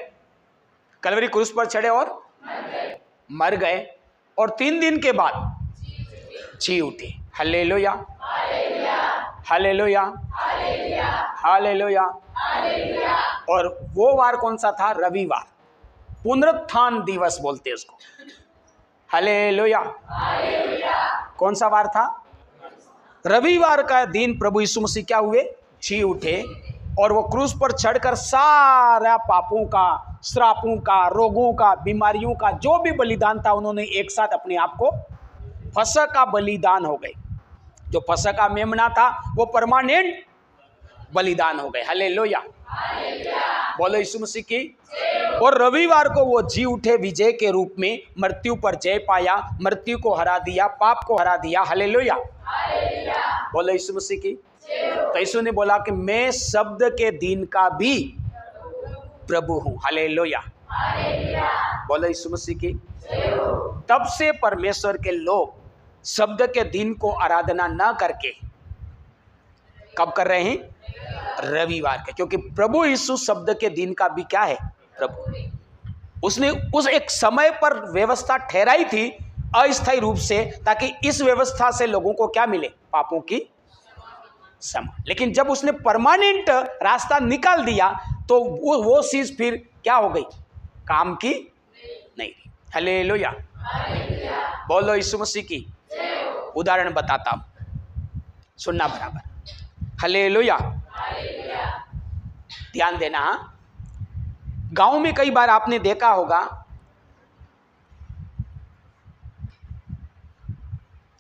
कलवरी क्रूस पर चढ़े और मर गए, और 3 दिन के बाद जी उठे। Hallelujah, hallelujah, hallelujah. और वो वार कौन सा था? रविवार, पुनरुत्थान दिवस बोलते हैं उसको। हालेलुया। कौन सा वार था? रविवार का दिन प्रभु यीशु मसीह क्या हुए? जी उठे, और वो क्रूस पर चढ़कर सारा पापों का, श्रापों का, रोगों का, बीमारियों का जो भी बलिदान था, उन्होंने एक साथ अपने आप को फसह का बलिदान हो गए। जो फसह का मेमना था वो परमानेंट बलिदान हो गए। हालेलुया, बोलो यीशु मसीह की। और रविवार को वो जी उठे, विजय के रूप में मृत्यु पर जय पाया, मृत्यु को हरा दिया, पाप को हरा दिया। हालेलुया, बोलो यीशु मसीह की। तो यीशु ने बोला कि मैं शब्द के दिन का भी प्रभु हूं। हालेलुया, बोलो यीशु मसीह की। तब से परमेश्वर के लोग शब्द के दिन को आराधना न करके कब कर रहे हैं? रविवार के, क्योंकि प्रभु यीशु शब्द के दिन का भी क्या है? प्रभु। उसने उस एक समय पर व्यवस्था ठहराई थी अस्थायी रूप से, ताकि इस व्यवस्था से लोगों को क्या मिले? पापों की क्षमा। लेकिन जब उसने परमानेंट रास्ता निकाल दिया तो वो चीज फिर क्या हो गई? काम की नहीं। हालेलुया, बोलो यीशु मसीह की। उदाहरण बताता हूं, सुनना बराबर। हालेलुया, ध्यान देना। गांव में कई बार आपने देखा होगा,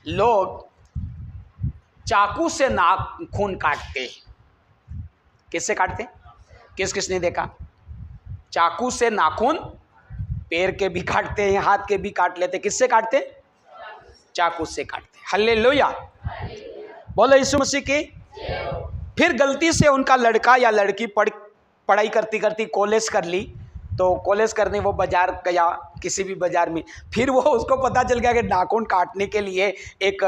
लोग चाकू से नाखून काटते। किससे काटते? किसने देखा? चाकू से नाखून, पैर के भी काटते हैं, हाथ के भी काट लेते। किससे काटते? चाकू से काटते। हालेलुया, बोलो यीशु मसीह की। फिर गलती से उनका लड़का या लड़की पढ़ाई करती करती कॉलेज कर ली, तो कॉलेज करने वो बाजार गया, किसी भी बाजार में, फिर वो उसको पता चल गया कि नाखून काटने के लिए एक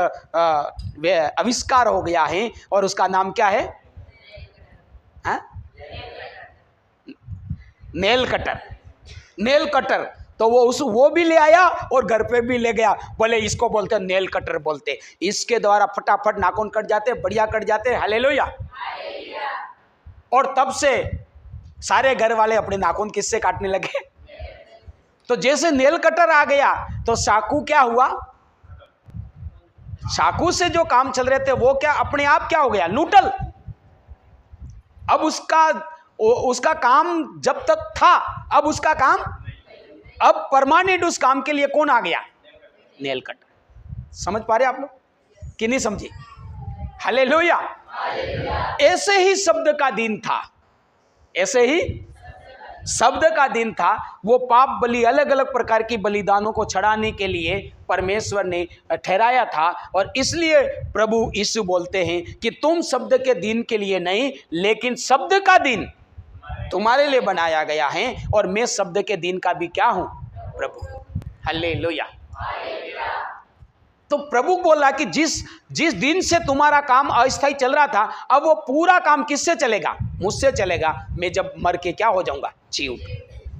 आविष्कार हो गया है, और उसका नाम क्या है? Nail cutter. Nail cutter. तो वो भी ले आया और घर पे भी ले गया। बोले इसको बोलते हैं नेल कटर बोलते, इसके द्वारा फटाफट नाखून कट जाते, बढ़िया कट जाते। हालेलुया। और तब से सारे घर वाले अपने नाखून किससे काटने लगे? तो जैसे नेल कटर आ गया तो चाकू क्या हुआ? चाकू से जो काम चल रहे थे वो क्या अपने आप क्या हो गया? नूटल। अब उसका काम जब तक था, अब उसका काम, अब परमानेंट उस काम के लिए कौन आ गया? Nail cutter. समझ पा रहे आप लोग कि नहीं समझे? हालेलुया। ऐसे ही शब्द का दिन था, ऐसे ही शब्द का दिन था। वो पाप बलि, अलग अलग प्रकार की बलिदानों को चढ़ाने के लिए परमेश्वर ने ठहराया था। और इसलिए प्रभु यीशु बोलते हैं कि तुम शब्द के दिन के लिए नहीं, लेकिन शब्द का दिन तुम्हारे लिए बनाया गया है, और मैं शब्द के दिन का भी क्या हूं? प्रभु। हालेलुया। तो प्रभु बोला कि जिस दिन से तुम्हारा काम अस्थायी चल रहा था, अब वो पूरा काम किससे चलेगा? मुझसे चलेगा। मैं जब मर के क्या हो जाऊंगा? जी उठ।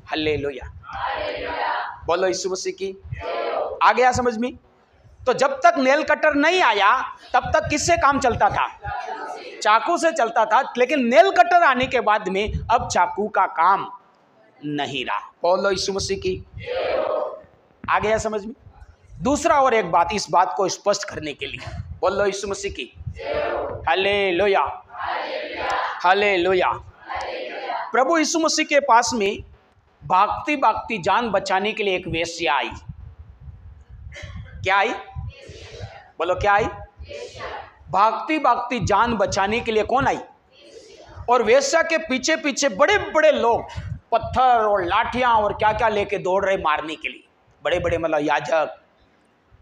हालेलुया, बोलो यीशु मसीह की। आ गया समझ में? तो जब तक नेल कटर नहीं आया तब तक किससे काम चलता था? चाकू से चलता था। लेकिन नेल कटर आने के बाद में अब चाकू का काम नहीं रहा। बोलो यीशु मसीह की। आ गया समझ में? दूसरा और एक बात, इस बात को स्पष्ट करने के लिए, बोलो यीशु मसीह की। Hallelujah, hallelujah. प्रभु यीशु मसीह के पास में भागती जान बचाने के लिए एक वेश्या आई। क्या आई? बोलो क्या आई? भागती जान बचाने के लिए कौन आई? और वेश्या के पीछे पीछे बड़े बड़े लोग पत्थर और लाठियां और क्या क्या लेके दौड़ रहे मारने के लिए। बड़े बड़े मतलब याजक,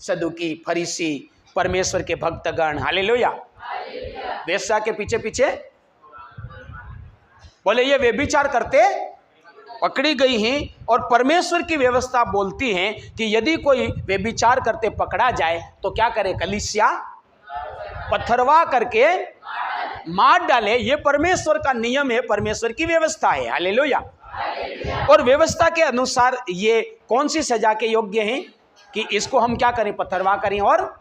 सदुकी, फरीसी, परमेश्वर के भक्तगण। हालेलुया। वेश्या के पीछे पीछे बोले ये व्यभिचार करते पकड़ी गई हैं, और परमेश्वर की व्यवस्था बोलती है कि यदि कोई व्यभिचार करते पकड़ा जाए तो क्या करे, कलीसिया पत्थरवा करके मार डाले। ये परमेश्वर का नियम है, परमेश्वर की व्यवस्था है। हालेलुया। और व्यवस्था के अनुसार ये कौन सी सजा के योग्य हैं कि इसको हम क्या करें, पत्थरवा करें और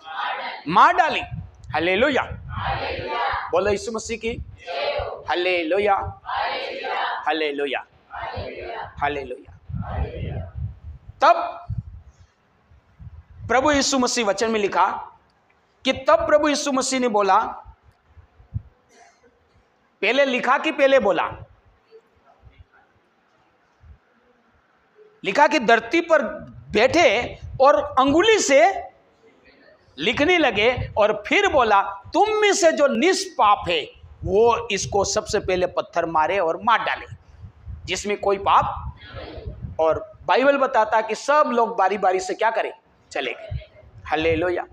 मार डालें। हालेलुया। बोलो यीशु मसीह की हालेलुया, हालेलुया, हालेलुया। तब प्रभु यीशु मसीह वचन में लिखा कि तब प्रभु यीशु मसीह ने बोला, पहले लिखा कि पहले बोला, लिखा कि धरती पर बैठे और अंगुली से लिखने लगे, और फिर बोला तुम में से जो निष्पाप है वो इसको सबसे पहले पत्थर मारे और मार डाले, जिसमें कोई पाप। और बाइबल बताता कि सब लोग बारी बारी से क्या करें, चले गए। हालेलुया।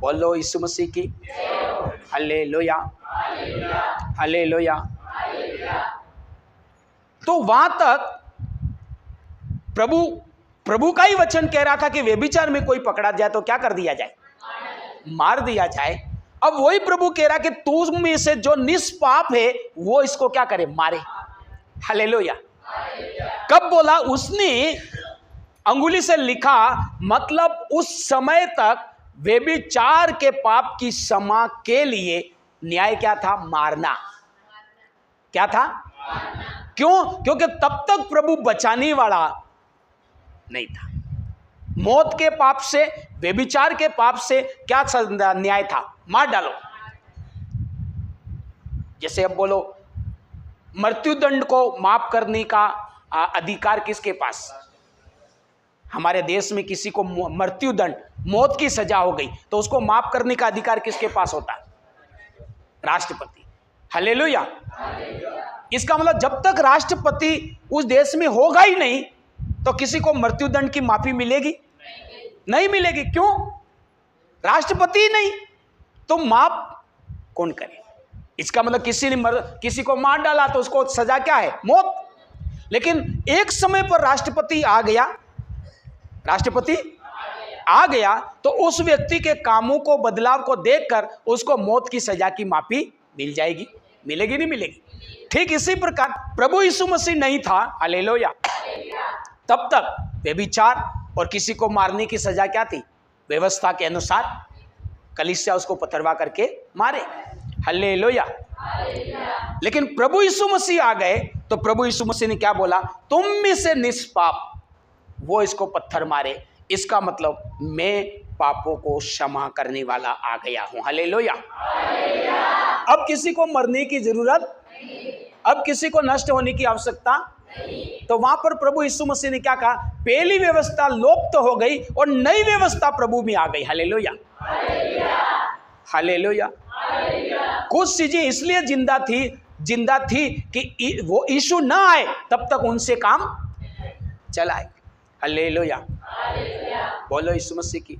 बोलो यीशु मसीह की हालेलुया, हालेलुया। तो वहां तक प्रभु का ही वचन कह रहा था कि व्यभिचार में कोई पकड़ा जाए तो क्या कर दिया जाए, मार दिया जाए। अब वही प्रभु कह रहा कि तुम में से जो निष्पाप है वो इसको क्या करे, मारे। हालेलुया। कब बोला, उसने अंगुली से लिखा, मतलब उस समय तक व्यभिचार के पाप की क्षमा के लिए न्याय क्या था, मारना। क्या था, क्यों? क्योंकि तब तक प्रभु बचाने वाला नहीं था। मौत के पाप से, व्यभिचार के पाप से क्या न्याय था, मार डालो। जैसे अब बोलो मृत्युदंड को माफ करने का अधिकार किसके पास? हमारे देश में किसी को मृत्युदंड, मौत की सजा हो गई तो उसको माफ करने का अधिकार किसके पास होता है? राष्ट्रपति। हालेलुया। इसका मतलब जब तक राष्ट्रपति उस देश में होगा ही नहीं तो किसी को मृत्युदंड की माफी मिलेगी? नहीं मिलेगी। क्यों? राष्ट्रपति नहीं तो माफ कौन करे? इसका मतलब किसी को मार डाला तो उसको सजा क्या है, मौत। लेकिन एक समय पर राष्ट्रपति आ गया तो उस व्यक्ति के कामों को, बदलाव को देखकर उसको मौत की सजा की माफी मिल जाएगी। मिलेगी नहीं मिलेगी? ठीक इसी प्रकार प्रभु यीशु मसीह नहीं था, हालेलुया, तब तक व्यभिचार और किसी को मारने की सजा क्या थी? व्यवस्था के अनुसार कलीसिया उसको पथरवा करके मारे। हालेलुया। लेकिन प्रभु यीशु मसीह आ गए तो प्रभु यीशु मसीह ने क्या बोला? तुम में से निष्पाप वो इसको पत्थर मारे। इसका मतलब मैं पापों को क्षमा करने वाला आ गया हूं। हालेलुया। अब किसी को मरने की जरूरत, अब किसी को नष्ट होने की आवश्यकता। तो वहां पर प्रभु यीशु मसीह ने क्या कहा? पहली व्यवस्था लोप हो गई और नई व्यवस्था प्रभु में आ गई। Hallelujah, hallelujah. कुछ चीजें इसलिए जिंदा थी कि वो यीशु ना आए तब तक उनसे काम चलाए। हालेलुया, बोलो यीशु मसीह की।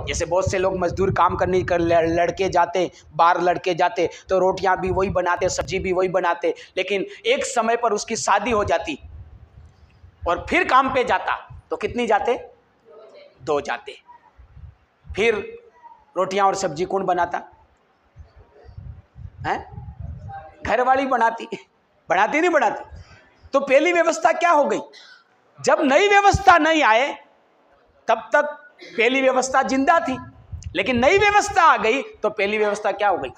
जैसे बहुत से लोग मजदूर काम करने कर लड़के जाते, बाहर लड़के जाते तो रोटियां भी वही बनाते, सब्जी भी वही बनाते, लेकिन एक समय पर उसकी शादी हो जाती और फिर काम पे जाता तो कितनी जाते? 2 जाते। फिर रोटियां और सब्जी कौन बनाता है? घरवाली बनाती नहीं बनाती? तो पहली व्यवस्था क्या हो गई? जब नई व्यवस्था नहीं आए तब तक पहली व्यवस्था जिंदा थी, लेकिन नई व्यवस्था आ गई तो पहली व्यवस्था क्या हो गई?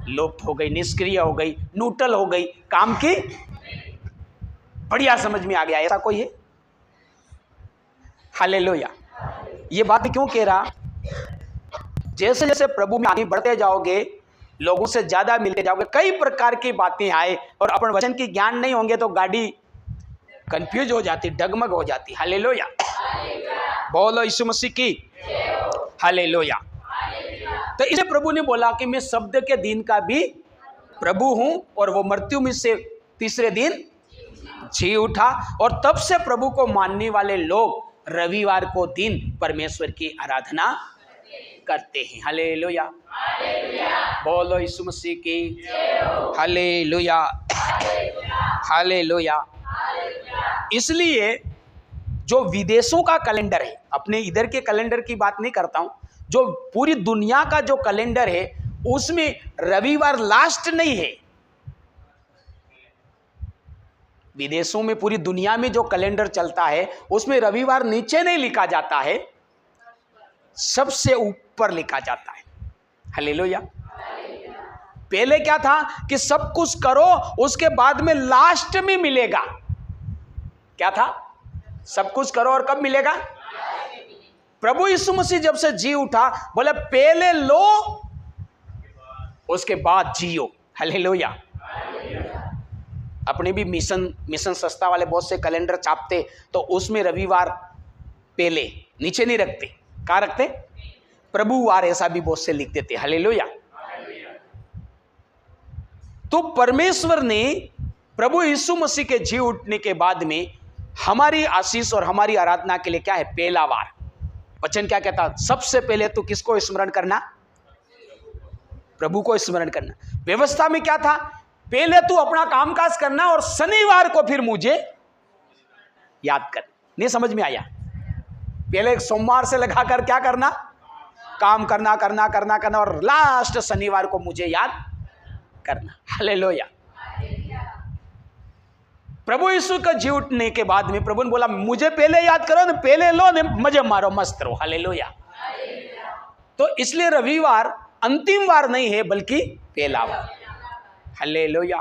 लुप्त हो गई, निष्क्रिय हो गई, न्यूट्रल हो गई, काम की। बढ़िया समझ में आ गया? ऐसा कोई है? हालेलुया। ये बात क्यों कह रहा? जैसे जैसे प्रभु में आगे बढ़ते जाओगे, लोगों से ज्यादा मिलते जाओगे, कई प्रकार की बातें आए और अपन वचन की ज्ञान नहीं होंगे तो गाड़ी कंफ्यूज हो जाती, डगमग हो जाती। हालेलुया, बोलो यीशु मसीह की हालेलुया। तो इसे प्रभु ने बोला कि मैं शब्द के दिन का भी प्रभु हूं, और वो मृत्यु में से तीसरे दिन जी उठा। और तब से प्रभु को मानने वाले लोग रविवार को दिन परमेश्वर की आराधना करते हैं। हालेलुया, बोलो यीशु मसीह की हालेलुया, हालेलुया। इसलिए जो विदेशों का कैलेंडर है, अपने इधर के कैलेंडर की बात नहीं करता हूं, जो पूरी दुनिया का जो कैलेंडर है उसमें रविवार लास्ट नहीं है। विदेशों में पूरी दुनिया में जो कैलेंडर चलता है उसमें रविवार नीचे नहीं लिखा जाता है, सबसे ऊपर लिखा जाता है। हालेलुया। पहले क्या था कि सब कुछ करो, उसके बाद में लास्ट में मिलेगा। क्या था? सब कुछ करो और कब मिलेगा? प्रभु यीशु मसीह जब से जी उठा, बोले पहले लो उसके बाद जियो। हालेलुया। अपने भी मिशन संस्था वाले बहुत से कैलेंडर छापते, तो उसमें रविवार पहले, नीचे नहीं रखते। कहाँ रखते? प्रभुवार, ऐसा भी बहुत से लिख देते। हालेलुया। तो परमेश्वर ने प्रभु यीशु मसीह के जी उठने के बाद में हमारी आशीष और हमारी आराधना के लिए क्या है? पहला वार। वचन क्या कहता? सबसे पहले तो किसको स्मरण करना? प्रभु को स्मरण करना। व्यवस्था में क्या था? पहले तू अपना कामकाज करना और शनिवार को फिर मुझे याद कर। नहीं समझ में आया? पहले सोमवार से लगाकर क्या करना? काम करना करना करना करना, और लास्ट शनिवार को मुझे याद करना। हालेलुया। प्रभु यीशु का जी उठने के बाद में प्रभु ने बोला मुझे पहले याद करो, न पहले लो, न मजे मारो, मस्त रहो। हालेलुया। तो इसलिए रविवार अंतिम वार नहीं है, बल्कि पहला वार। हालेलुया।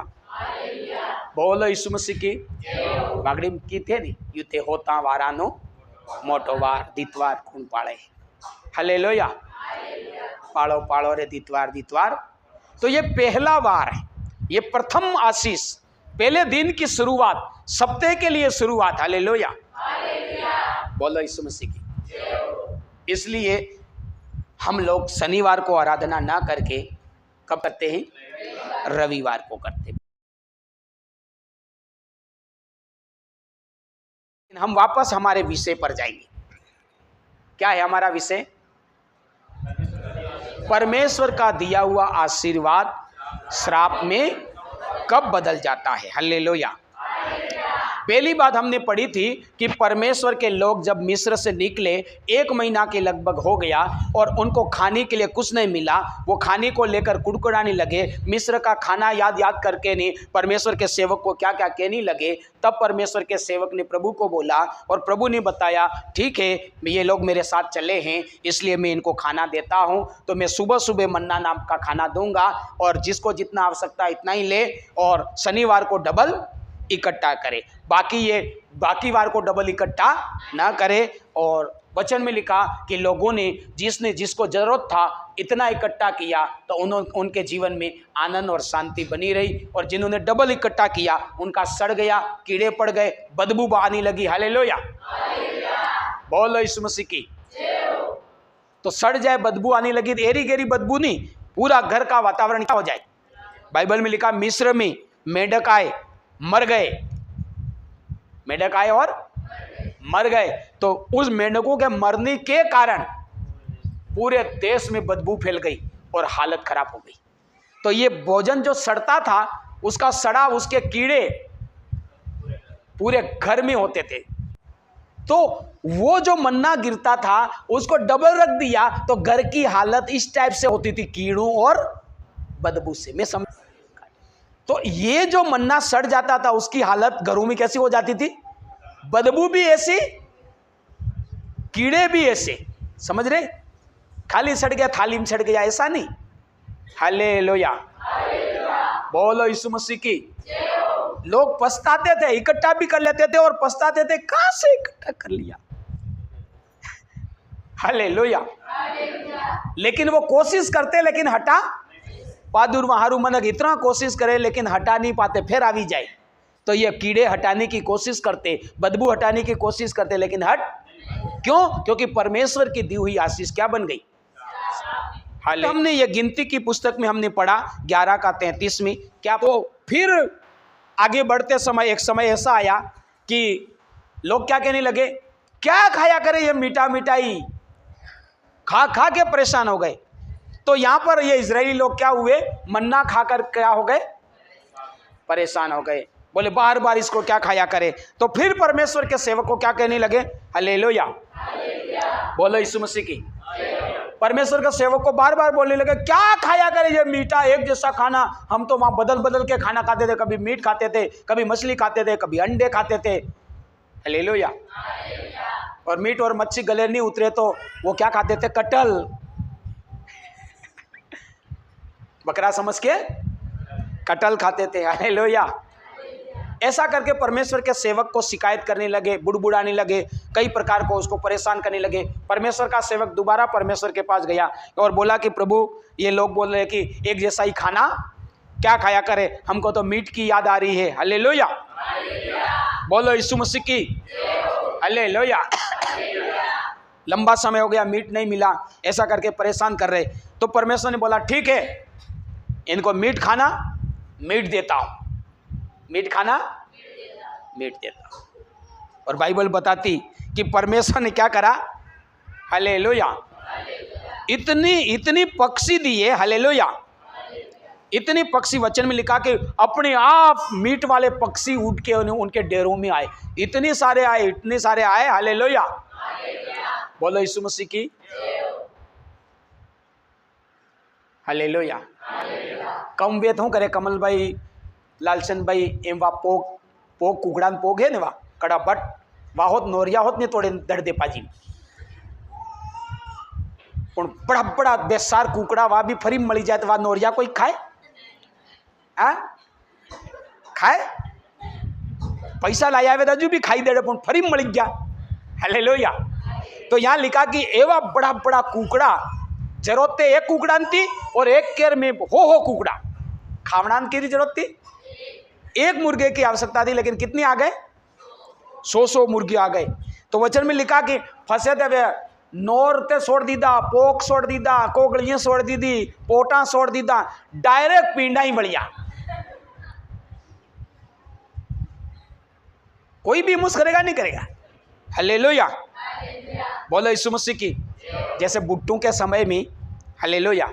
बोलो यीशु मसीह की बागड़ी की थे नहीं युते होता वारानो मोटो वार दितवार खून पाड़े। हालेलुया। पाड़ो पाड़ो रे दितवार दितवार। तो ये पहला वार है, ये प्रथम आशीष, पहले दिन की शुरुआत, सप्ताह के लिए शुरुआत। हालेलुया। बोलो यीशु मसीह की। इसलिए हम लोग शनिवार को आराधना ना करके कब करते हैं? रविवार को करते हैं। हम वापस हमारे विषय पर जाएंगे। क्या है हमारा विषय? परमेश्वर का दिया हुआ आशीर्वाद श्राप में कब बदल जाता है। हालेलुया। पहली बात हमने पढ़ी थी कि परमेश्वर के लोग जब मिस्र से निकले, 1 महीना के लगभग हो गया और उनको खाने के लिए कुछ नहीं मिला। वो खाने को लेकर कुड़कुड़ाने लगे, मिस्र का खाना याद याद करके नहीं परमेश्वर के सेवक को क्या क्या कहने लगे। तब परमेश्वर के सेवक ने प्रभु को बोला और प्रभु ने बताया ठीक है, ये लोग मेरे साथ चले हैं इसलिए मैं इनको खाना देता हूँ। तो मैं सुबह सुबह मन्ना नाम का खाना दूंगा और जिसको जितना आवश्यकता इतना ही ले, और शनिवार को डबल इकट्ठा करे, बाकी वार को डबल इकट्ठा ना करे। और वचन में लिखा कि लोगों ने जिसने जिसको जरूरत था इतना इकट्ठा किया तो उनके जीवन में आनंद और शांति बनी रही, और जिन्होंने डबल इकट्ठा किया उनका सड़ गया, कीड़े पड़ गए, बदबू आने लगी। हालेलुया। बोलो यीशु मसीह की। तो सड़ जाए, बदबू आने लगी, एरी गेरी बदबू नहीं, पूरा घर का वातावरण क्या हो जाए। बाइबल में लिखा मिस्र में मेंढक आए, मर गए, मेंढक आए और मर गए। तो उस मेंढकों के मरने के कारण पूरे देश में बदबू फैल गई और हालत खराब हो गई। तो ये भोजन जो सड़ता था उसका सड़ा, उसके कीड़े पूरे घर में होते थे। तो वो जो मन्ना गिरता था उसको डबल रख दिया तो घर की हालत इस टाइप से होती थी, कीड़ों और बदबू से। मैं समझ। तो ये जो मन्ना सड़ जाता था उसकी हालत घरों में कैसी हो जाती थी? बदबू भी ऐसी, कीड़े भी ऐसे। समझ रहे? खाली सड़ गया थाली में सड़ गया ऐसा नहीं। हालेलुया। बोलो यीशु मसीह की। लोग पछताते थे, इकट्ठा भी कर लेते थे और पछताते थे कहां से इकट्ठा कर लिया। हालेलुया। लेकिन वो कोशिश करते लेकिन हटा पादुर वहारू मनक इतना कोशिश करे लेकिन हटा नहीं पाते, फिर आवी जाए। तो ये कीड़े हटाने की कोशिश करते, बदबू हटाने की कोशिश करते लेकिन हट क्यों? क्योंकि परमेश्वर की दी हुई आशीष क्या बन गई? हमने ये गिनती की पुस्तक में हमने पढ़ा 11 का 33 में क्या। तो फिर आगे बढ़ते समय एक समय ऐसा आया कि लोग क्या कहने लगे, क्या खाया करे ये मीठा मिठाई, खा खा के परेशान हो गए। तो यहां पर ये इजरायली लोग क्या हुए, मन्ना खाकर क्या हो गए, परेशान हो गए। बोले बार बार इसको क्या खाया करे। तो फिर परमेश्वर के सेवक को क्या कहने लगे, हालेलुया, बोलो यीशु मसीह की। परमेश्वर के सेवक को बार बार बोलने लगे क्या खाया करे ये मीठा एक जैसा खाना। हम तो वहां बदल बदल के खाना खाते थे, कभी मीट खाते थे, कभी मछली खाते थे, कभी अंडे खाते थे। हालेलुया। और मीट और मच्छी गले नहीं उतरे तो वो क्या खाते थे, कटल, बकरा समझ के कटल खाते थे। हालेलुया। ऐसा करके परमेश्वर के सेवक को शिकायत करने लगे, बुड़बुड़ाने लगे, कई प्रकार को उसको परेशान करने लगे। परमेश्वर का सेवक दोबारा परमेश्वर के पास गया और बोला कि प्रभु ये लोग बोल रहे हैं कि एक जैसा ही खाना क्या खाया करे, हमको तो मीट की याद आ रही है। हालेलुया, बोलो यीशु मसीह की। हालेलुया। लंबा समय हो गया मीट नहीं मिला, ऐसा करके परेशान कर रहे। तो परमेश्वर ने बोला ठीक है, इनको मीट खाना मीट देता हूं, मीट खाना मीट देता हूं। और बाइबल बताती कि परमेश्वर ने क्या करा, हालेलुया, इतनी पक्षी दिए। हालेलुया, इतनी पक्षी, वचन में लिखा कि अपने आप मीट वाले पक्षी उठ के उनके डेरों में आए, इतने सारे आए, इतने सारे आए। हालेलुया, बोलो यीशु मसीह की। हालेलुया। कम वेत हूँ करे कमल भाई, लालचंद भाई, एम वा पोग कुकड़ान पोग है ने वा कड़ा बट वा होत नोरिया होत ने तोड़े दड़ दे पाजी। पण बड़ा बड़ा बेसार कुकड़ा वा भी फरी मળી जाए तो वा नोरिया कोई खाए, आ खाए, पैसा लाई आवे तो भी खाई दे, पण फरी मળી गया। हालेलुया। तो यहाँ लिखा कि एवा बड़ा बड़ा कुकड़ा, जरूरत एक कुकड़ा थी और एक केर में हो कुकड़ा खावणान की जरूरत थी, एक मुर्गे की आवश्यकता थी, लेकिन कितनी आ गए, 100 मुर्गे आ गए। तो वचन में लिखा कि फंसे थे नोर ते छोड़ दीदा, पोक छोड़ दीदा, कोगड़ियां छोड़ दीदी, पोटा छोड़ दीदा, डायरेक्ट पींडा ही बढ़िया। कोई भी मुस करेगा नहीं करेगा। हालेलुया, बोलो यीशु मसीह की। जैसे बुट्टू के समय में, हालेलुया,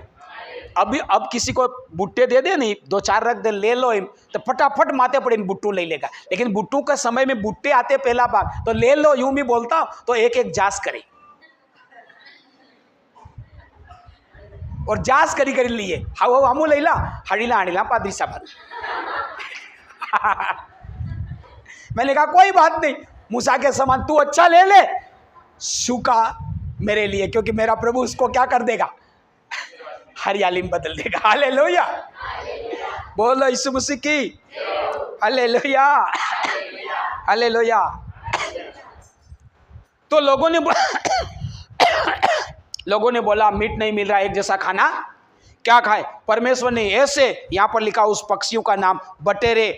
अब किसी को बुट्टे दे दे नहीं, 2-4 रख दे, ले लो तो फटाफट माथे पड़े बुट्टू ले लेगा। लेकिन बुट्टू के समय में बुट्टे आते पहला बार तो ले लो यूं भी बोलता तो एक एक जांच करे और जांच करी करी लिए हाउ हमू लेला हड़ीला हड़ीला पादरी साहब। मैंने कहा कोई बात नहीं, मूसा के समान तू अच्छा ले ले, सूखा मेरे लिए, क्योंकि मेरा प्रभु उसको क्या कर देगा, हरियाली में बदल देगा। हालेलुया, बोलो यीशु मसीह की। Hallelujah, hallelujah. तो लोगों ने बोला मीट नहीं मिल रहा, एक जैसा खाना क्या खाए। परमेश्वर ने ऐसे, यहां पर लिखा उस पक्षियों का नाम बटेरे।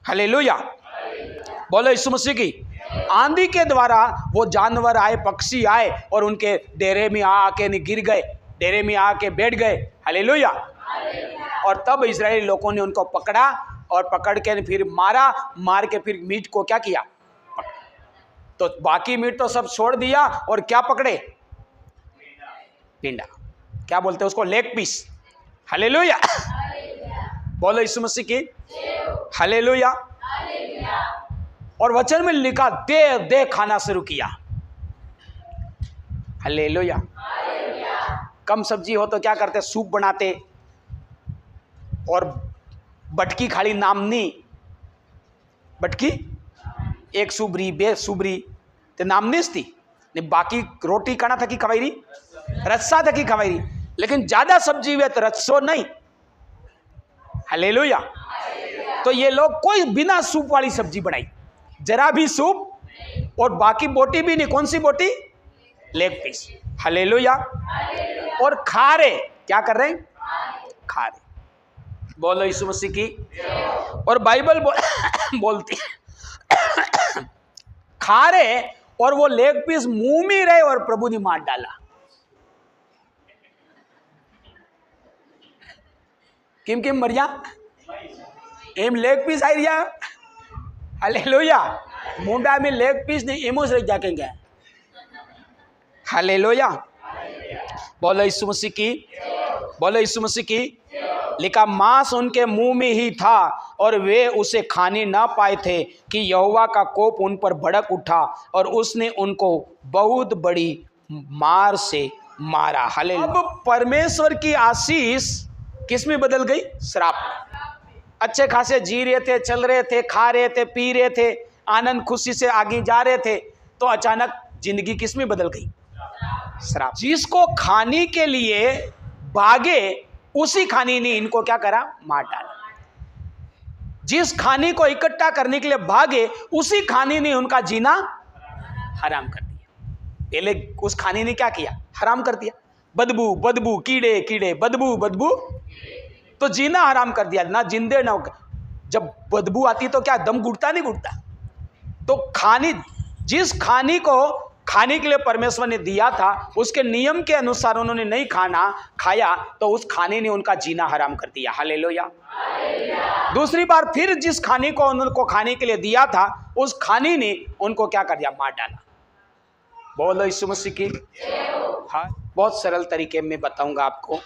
हालेलुया, बोलो यीशु मसीह की। आंधी के द्वारा वो जानवर आए, पक्षी आए और उनके डेरे में आके गिर गए, डेरे में आके बैठ गए। हालेलुया। और तब इजरायली लोगों ने उनको पकड़ा और पकड़ के फिर मारा, मार के फिर मीट को क्या किया, तो बाकी मीट तो सब छोड़ दिया और क्या पकड़े, पिंडा, क्या बोलते हैं उसको, लेग पीस। हालेलुया, बोलो यीशु मसीह की। हालेलुया। और वचन में लिखा दे दे खाना शुरू किया। हालेलुया। कम सब्जी हो तो क्या करते, सूप बनाते, और बटकी खाली नामनी बटकी, एक सुबरी बे सुबरी ते नामनीस थी ने, बाकी रोटी काना थकी खवाई रही, रस्सा थकी खवाई रही, लेकिन ज्यादा सब्जी हुए तो रस्सो नहीं। हालेलुया। तो ये लोग कोई बिना सूप वाली सब्जी बनाई, जरा भी सूप, और बाकी बोटी भी नहीं। कौन सी बोटी, लेग पीस। हालेलुया। और खा रहे, क्या कर रहे हैं, खा रहे। बोलो यीशु मसीह की। और बाइबल बोलती खा रहे और वो लेग पीस मुंह में रहे और प्रभु ने मार डाला। किम किम मरिया एम लेग पीस आई रिया। हालेलुया। मुंडा में लेग पीस नहीं, एमोस रह जाकेंगे। हालेलुया। बोलो यीशु मसीह की, बोलो यीशु मसीह की। लिखा मांस उनके मुंह में ही था और वे उसे खाने ना पाए थे कि यहोवा का कोप उन पर भड़क उठा और उसने उनको बहुत बड़ी मार से मारा। हालेलुया। अब परमेश्वर की आशीष किस में बदल गई? श्राप। अच्छे खासे जी रहे थे, चल रहे थे, खा रहे थे, पी रहे थे, आनंद खुशी से आगे जा रहे थे, तो अचानक जिंदगी किस में बदल गई? श्राप। जिसको खाने के लिए भागे उसी खाने ने इनको क्या करा? मार डाला। जिस खाने को इकट्ठा करने के लिए भागे उसी खाने ने उनका जीना हराम कर दिया। पहले उस खाने ने क्या किया? हराम कर दिया। बदबू बदबू, कीड़े कीड़े, बदबू बदबू, तो जीना हराम कर दिया। ना जिंदे ना, जब बदबू आती तो क्या दम घुटता? नहीं घुटता। तो खाने, जिस खाने को खाने के लिए परमेश्वर ने दिया था उसके नियम के अनुसार उन्होंने नहीं खाया तो उस खाने ने उनका जीना हराम कर दिया। हालेलुया। दूसरी बार फिर जिस खाने को उनको खाने के लिए दिया था उस खाने ने उनको क्या कर दिया? मार डाला। बोलो यीशु मसीह की। हाँ, बहुत सरल तरीके में बताऊंगा आपको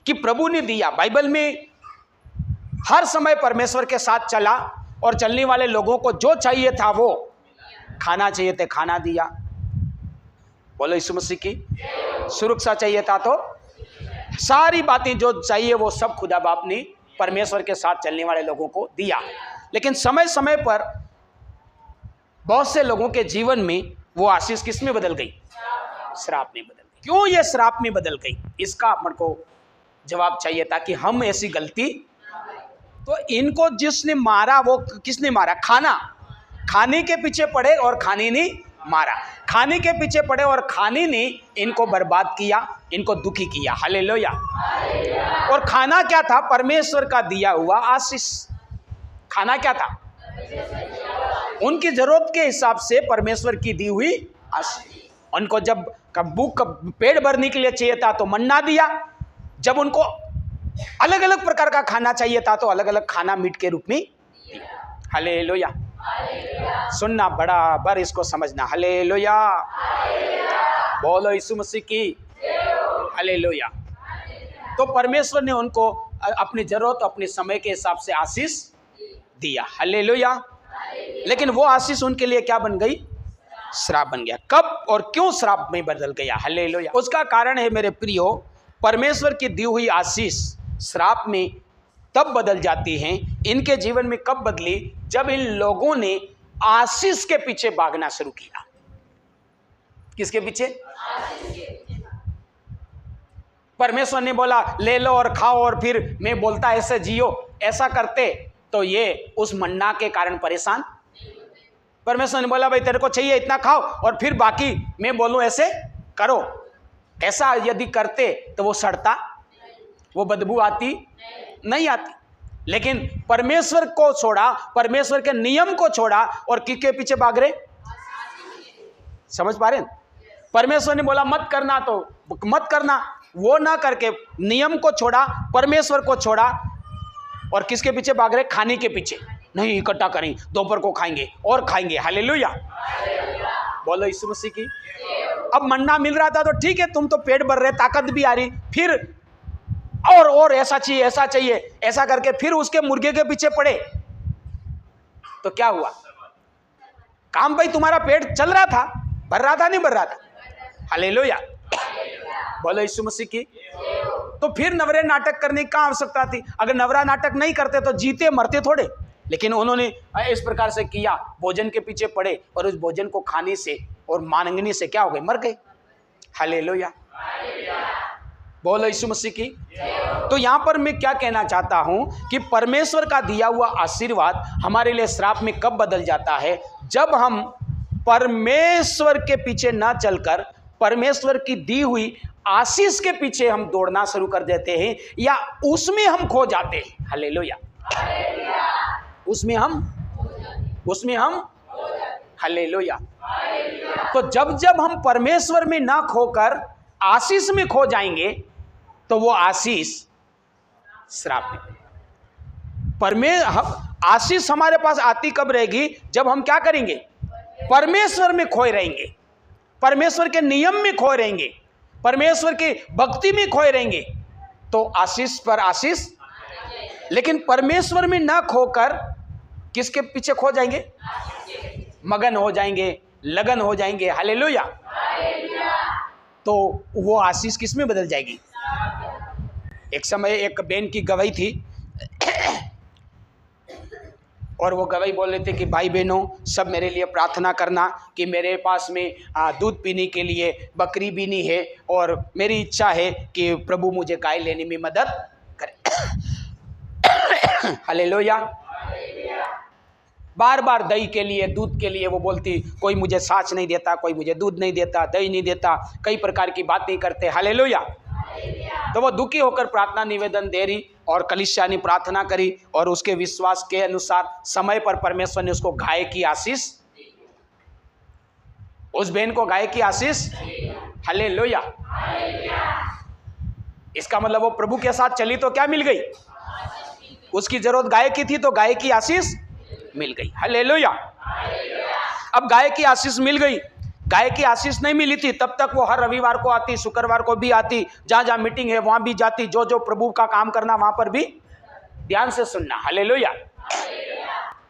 कि प्रभु ने दिया। बाइबल में हर समय परमेश्वर के साथ चला और चलने वाले लोगों को जो चाहिए था वो खाना चाहिए थे, खाना दिया। बोलो यीशु मसीह की। सुरक्षा चाहिए था तो सारी बातें जो चाहिए वो सब खुदा बाप ने परमेश्वर के साथ चलने वाले लोगों को दिया। लेकिन समय समय पर बहुत से लोगों के जीवन में वो आशीष किस में बदल गई? श्राप में बदल गई। क्यों ये श्राप में बदल गई? इसका अपन को जवाब चाहिए था कि हम ऐसी गलती, तो इनको जिसने मारा वो किसने मारा? खाने के पीछे पड़े और खाने ने मारा। खाने के पीछे पड़े और खाने ने इनको बर्बाद किया, इनको दुखी किया। हालेलुया। और खाना क्या था? परमेश्वर का दिया हुआ आशीष। खाना क्या था? उनकी जरूरत के हिसाब से परमेश्वर की दी हुई आशीष। उनको जब भूख पेट भरने के लिए चाहिए था तो मन्ना दिया। जब उनको अलग अलग प्रकार का खाना चाहिए था तो अलग अलग खाना मीट के रूप में दिया। हालेलुया। सुनना बराबर, इसको समझना। हालेलुया। बोलो यीशु मसीह की। हालेलुया। तो परमेश्वर ने उनको अपनी जरूरत, अपने समय के हिसाब से आशीष दिया। हालेलुया। लेकिन वो आशीष उनके लिए क्या बन गई? श्राप बन गया। कब और क्यों श्राप में बदल गया? हालेलुया। उसका कारण है मेरे प्रियो, परमेश्वर की दी हुई आशीष श्राप में तब बदल जाती हैं। इनके जीवन में कब बदली? जब इन लोगों ने आशीष के पीछे भागना शुरू किया। किसके पीछे? परमेश्वर ने बोला ले लो और खाओ, और फिर मैं बोलता ऐसे जियो, ऐसा करते तो ये उस मन्ना के कारण परेशान। परमेश्वर ने बोला भाई तेरे को चाहिए इतना खाओ, और फिर बाकी मैं बोलूं ऐसे करो। ऐसा यदि करते तो वो सड़ता, वो बदबू आती नहीं आती। लेकिन परमेश्वर को छोड़ा, परमेश्वर के नियम को छोड़ा और किसके पीछे भाग रहे? समझ पा रहे? परमेश्वर ने बोला मत करना तो मत करना, वो ना करके नियम को छोड़ा, परमेश्वर को छोड़ा और किसके पीछे भाग रहे? खाने के पीछे। नहीं इकट्ठा करें, दोपहर को खाएंगे और खाएंगे। हालेलुया। बोलो यीशु मसीह की। अब मन्ना मिल रहा था तो ठीक है, तुम तो पेट भर रहे, ताकत भी आ रही, फिर और ऐसा चाहिए, ऐसा चाहिए, ऐसा करके फिर उसके मुर्गे के पीछे पड़े तो क्या हुआ? काम भाई तुम्हारा पेट चल रहा था, भर रहा था नहीं भर रहा था? हालेलुया। बोलो यीशु मसीह की। तो फिर नवरे नाटक करने की क्या आवश्यकता थी? अगर नवरा नाटक नहीं करते तो जीते मरते थोड़े। लेकिन उन्होंने इस प्रकार से किया, भोजन के पीछे पड़े और उस भोजन को खाने से और मांगने से क्या हो गए? मर गए। हालेलुया। बोलो यीशु मसीह की। तो यहां पर मैं क्या कहना चाहता हूं कि परमेश्वर का दिया हुआ आशीर्वाद हमारे लिए श्राप में कब बदल जाता है? जब हम परमेश्वर के पीछे ना चलकर परमेश्वर की दी हुई आशीष के पीछे हम दौड़ना शुरू कर देते हैं, या उसमें हम खो जाते हैं। हालेलुया। उसमें हम हालेलुया। तो जब हम परमेश्वर में ना खोकर आशीष में खो जाएंगे तो वो आशीष श्राप में। आशीष हमारे पास आती कब रहेगी? जब हम क्या करेंगे? परमेश्वर में खोए रहेंगे। परमेश्वर के नियम में खोए रहेंगे, परमेश्वर की भक्ति में खोए रहेंगे, तो आशीष पर आशीष। लेकिन परमेश्वर में ना खोकर किसके पीछे खो जाएंगे? मगन हो जाएंगे, लगन हो जाएंगे। हालेलुया। तो वो आशीष किस में बदल जाएगी? एक समय एक बहन की गवाही थी और वो गवाही बोल रहे थे कि भाई बहनों सब मेरे लिए प्रार्थना करना कि मेरे पास में दूध पीने के लिए बकरी भी नहीं है और मेरी इच्छा है कि प्रभु मुझे गाय लेने में मदद करे। हालेलुया। बार बार दही के लिए, दूध के लिए वो बोलती, कोई मुझे साँच नहीं देता, कोई मुझे दूध नहीं देता, दही नहीं देता, कई प्रकार की बातें करते। हालेलुया। तो वो दुखी होकर प्रार्थना निवेदन दे रही और कलीसिया ने प्रार्थना करी और उसके विश्वास के अनुसार समय पर परमेश्वर ने उसको गाय की आशीष, उस बहन को गाय की आशीष। हालेलुया। इसका मतलब वो प्रभु के साथ चली तो क्या मिल गई? उसकी जरूरत गाय की थी तो गाय की आशीष मिल गई। हालेलुया। अब गाय की आशीष मिल गई। गाय की आशीष नहीं मिली थी तब तक वो हर रविवार को आती, शुक्रवार को भी आती, जहां जहां मीटिंग है वहां भी जाती, जो जो प्रभु का काम करना वहां पर भी ध्यान से सुनना। हालेलुया।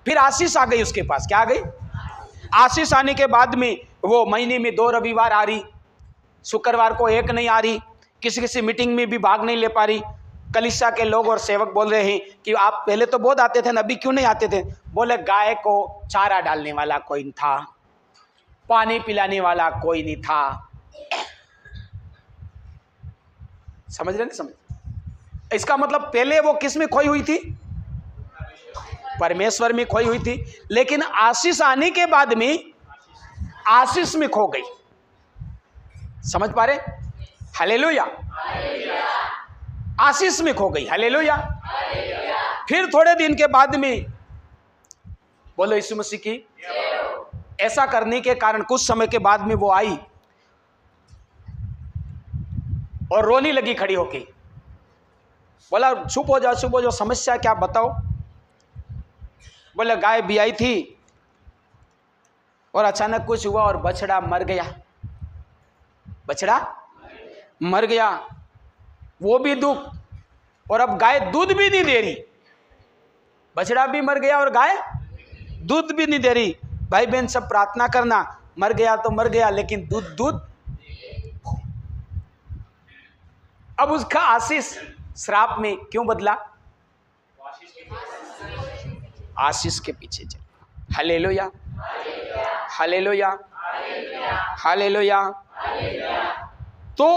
फिर आशीष आ गई उसके पास। क्या आ गई? आशीष आने के बाद में वो महीने में 2 रविवार आ रही, शुक्रवार को एक नहीं आ रही, किसी किसी मीटिंग में भी भाग नहीं ले पा रही। कलीसिया के लोग और सेवक बोल रहे हैं कि आप पहले तो बहुत आते थे, अभी क्यों नहीं आते थे? बोले गाय को चारा डालने वाला कोई नहीं था, पानी पिलाने वाला कोई नहीं था। समझ रहे? नहीं समझ? इसका मतलब पहले वो किस में खोई हुई थी? परमेश्वर में खोई हुई थी, लेकिन आशीष आने के बाद में आशीष में खो गई। समझ पा रहे? हालेलुया। आशीष में खो गई। हालेलुया। फिर थोड़े दिन के बाद में बोलो यीशु मसीह की। ऐसा करने के कारण कुछ समय के बाद में वो आई और रोने लगी खड़ी होके। बोला चुप हो जाओ, चुप हो जाओ, समस्या क्या बताओ? बोले गाय भी आई थी और अचानक कुछ हुआ और बछड़ा मर गया। बछड़ा मर गया, वो भी दुख, और अब गाय दूध भी नहीं दे रही। बछड़ा भी मर गया और गाय दूध भी नहीं दे रही। भाई बहन सब प्रार्थना करना, मर गया तो मर गया, लेकिन दूध। अब उसका आशीष श्राप में क्यों बदला? आशीष के पीछे चल। हालेलुया। हालेलुया। हालेलुया। तो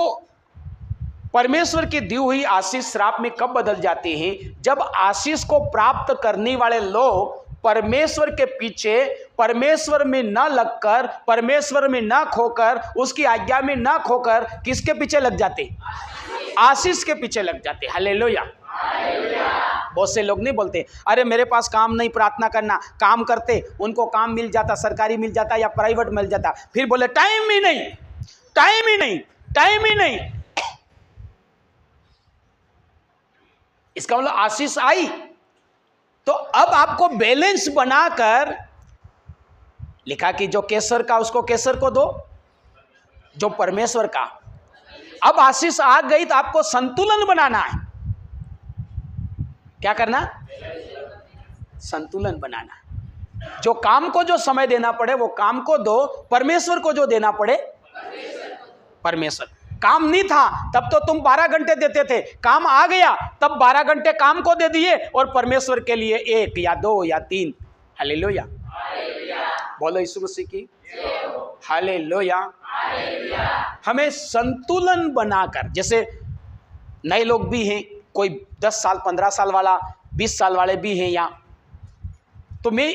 परमेश्वर की दी हुई आशीष श्राप में कब बदल जाती है? जब आशीष को प्राप्त करने वाले लोग परमेश्वर के पीछे, परमेश्वर में न लगकर, परमेश्वर में न खोकर, उसकी आज्ञा में न खोकर किसके पीछे लग जाते? आशीष के पीछे लग जाते। हालेलुया। बहुत से लोग नहीं बोलते अरे मेरे पास काम नहीं, प्रार्थना करना। काम करते, उनको काम मिल जाता, सरकारी मिल जाता या प्राइवेट मिल जाता, फिर बोले टाइम ही नहीं, टाइम ही नहीं, टाइम ही नहीं। इसका मतलब आशीष आई तो अब आपको बैलेंस बनाकर लिखा कि जो केसर का उसको केसर को दो, जो परमेश्वर का। अब आशीष आ गई तो आपको संतुलन बनाना है। क्या करना? संतुलन बनाना। जो काम को जो समय देना पड़े वो काम को दो, परमेश्वर को जो देना पड़े परमेश्वर। काम नहीं था तब तो तुम 12 घंटे देते थे, काम आ गया तब 12 घंटे काम को दे दिए और परमेश्वर के लिए 1 या 2 या 3। हालेलुया। बोलो यीशु मसीह की। हालेलुया। हमें संतुलन बनाकर, जैसे नए लोग भी हैं, कोई 10 साल 15 साल वाला, 20 साल वाले भी हैं यहाँ, तो मैं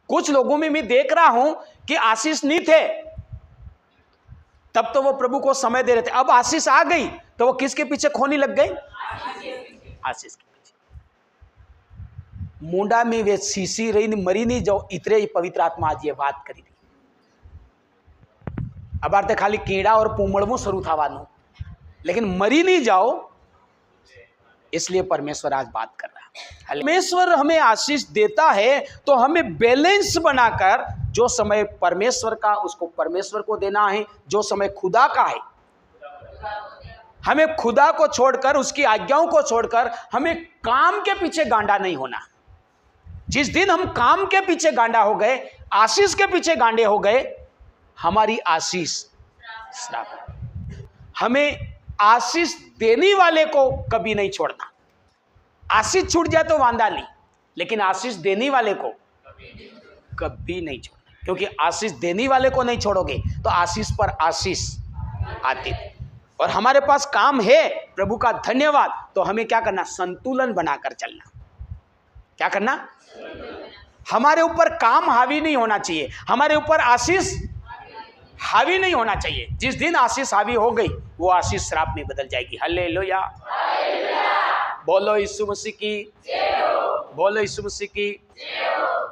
कुछ लोगों में मैं देख रहा हूं कि आशीष नहीं थे तब तो वो प्रभु को समय दे रहे थे। अब आशीष आ गई तो वो किसके पीछे खोने लग गए? आशीष के पीछे। मुंडा में वे शीशी रही मरी नहीं जाओ, इतरे ही पवित्र आत्मा आज ये बात करी थी। अब आते खाली कीड़ा और पूमड़मो शुरू था वानो, लेकिन मरी नहीं जाओ, इसलिए परमेश्वर आज बात कर रहा है। परमेश्वर हमें आशीष देता है तो हमें बैलेंस बनाकर जो समय परमेश्वर का उसको परमेश्वर को देना है, जो समय खुदा का है हमें खुदा को छोड़कर, उसकी आज्ञाओं को छोड़कर हमें काम के पीछे गांडा नहीं होना। जिस दिन हम काम के पीछे गांडा हो गए, आशीष के पीछे गांडे हो गए, हमारी आशीष श्राप। हमें आशीष देने वाले को कभी नहीं छोड़ना। आशीष छूट जाए तो वांदा नहीं, लेकिन आशीष देने वाले को कभी नहीं छोड़ना, क्योंकि आशीष देने वाले को नहीं छोड़ोगे तो आशीष पर आशीष आती है। और हमारे पास काम है, प्रभु का धन्यवाद, तो हमें क्या करना? संतुलन बनाकर चलना। क्या करना? हमारे ऊपर काम हावी नहीं होना चाहिए, हमारे ऊपर आशीष हावी नहीं होना चाहिए। जिस दिन आशीष हावी हो गई, वो आशीष श्राप में बदल जाएगी। हालेलुया, बोलो यीशु मसीह की, बोलो यीशु मसीह की,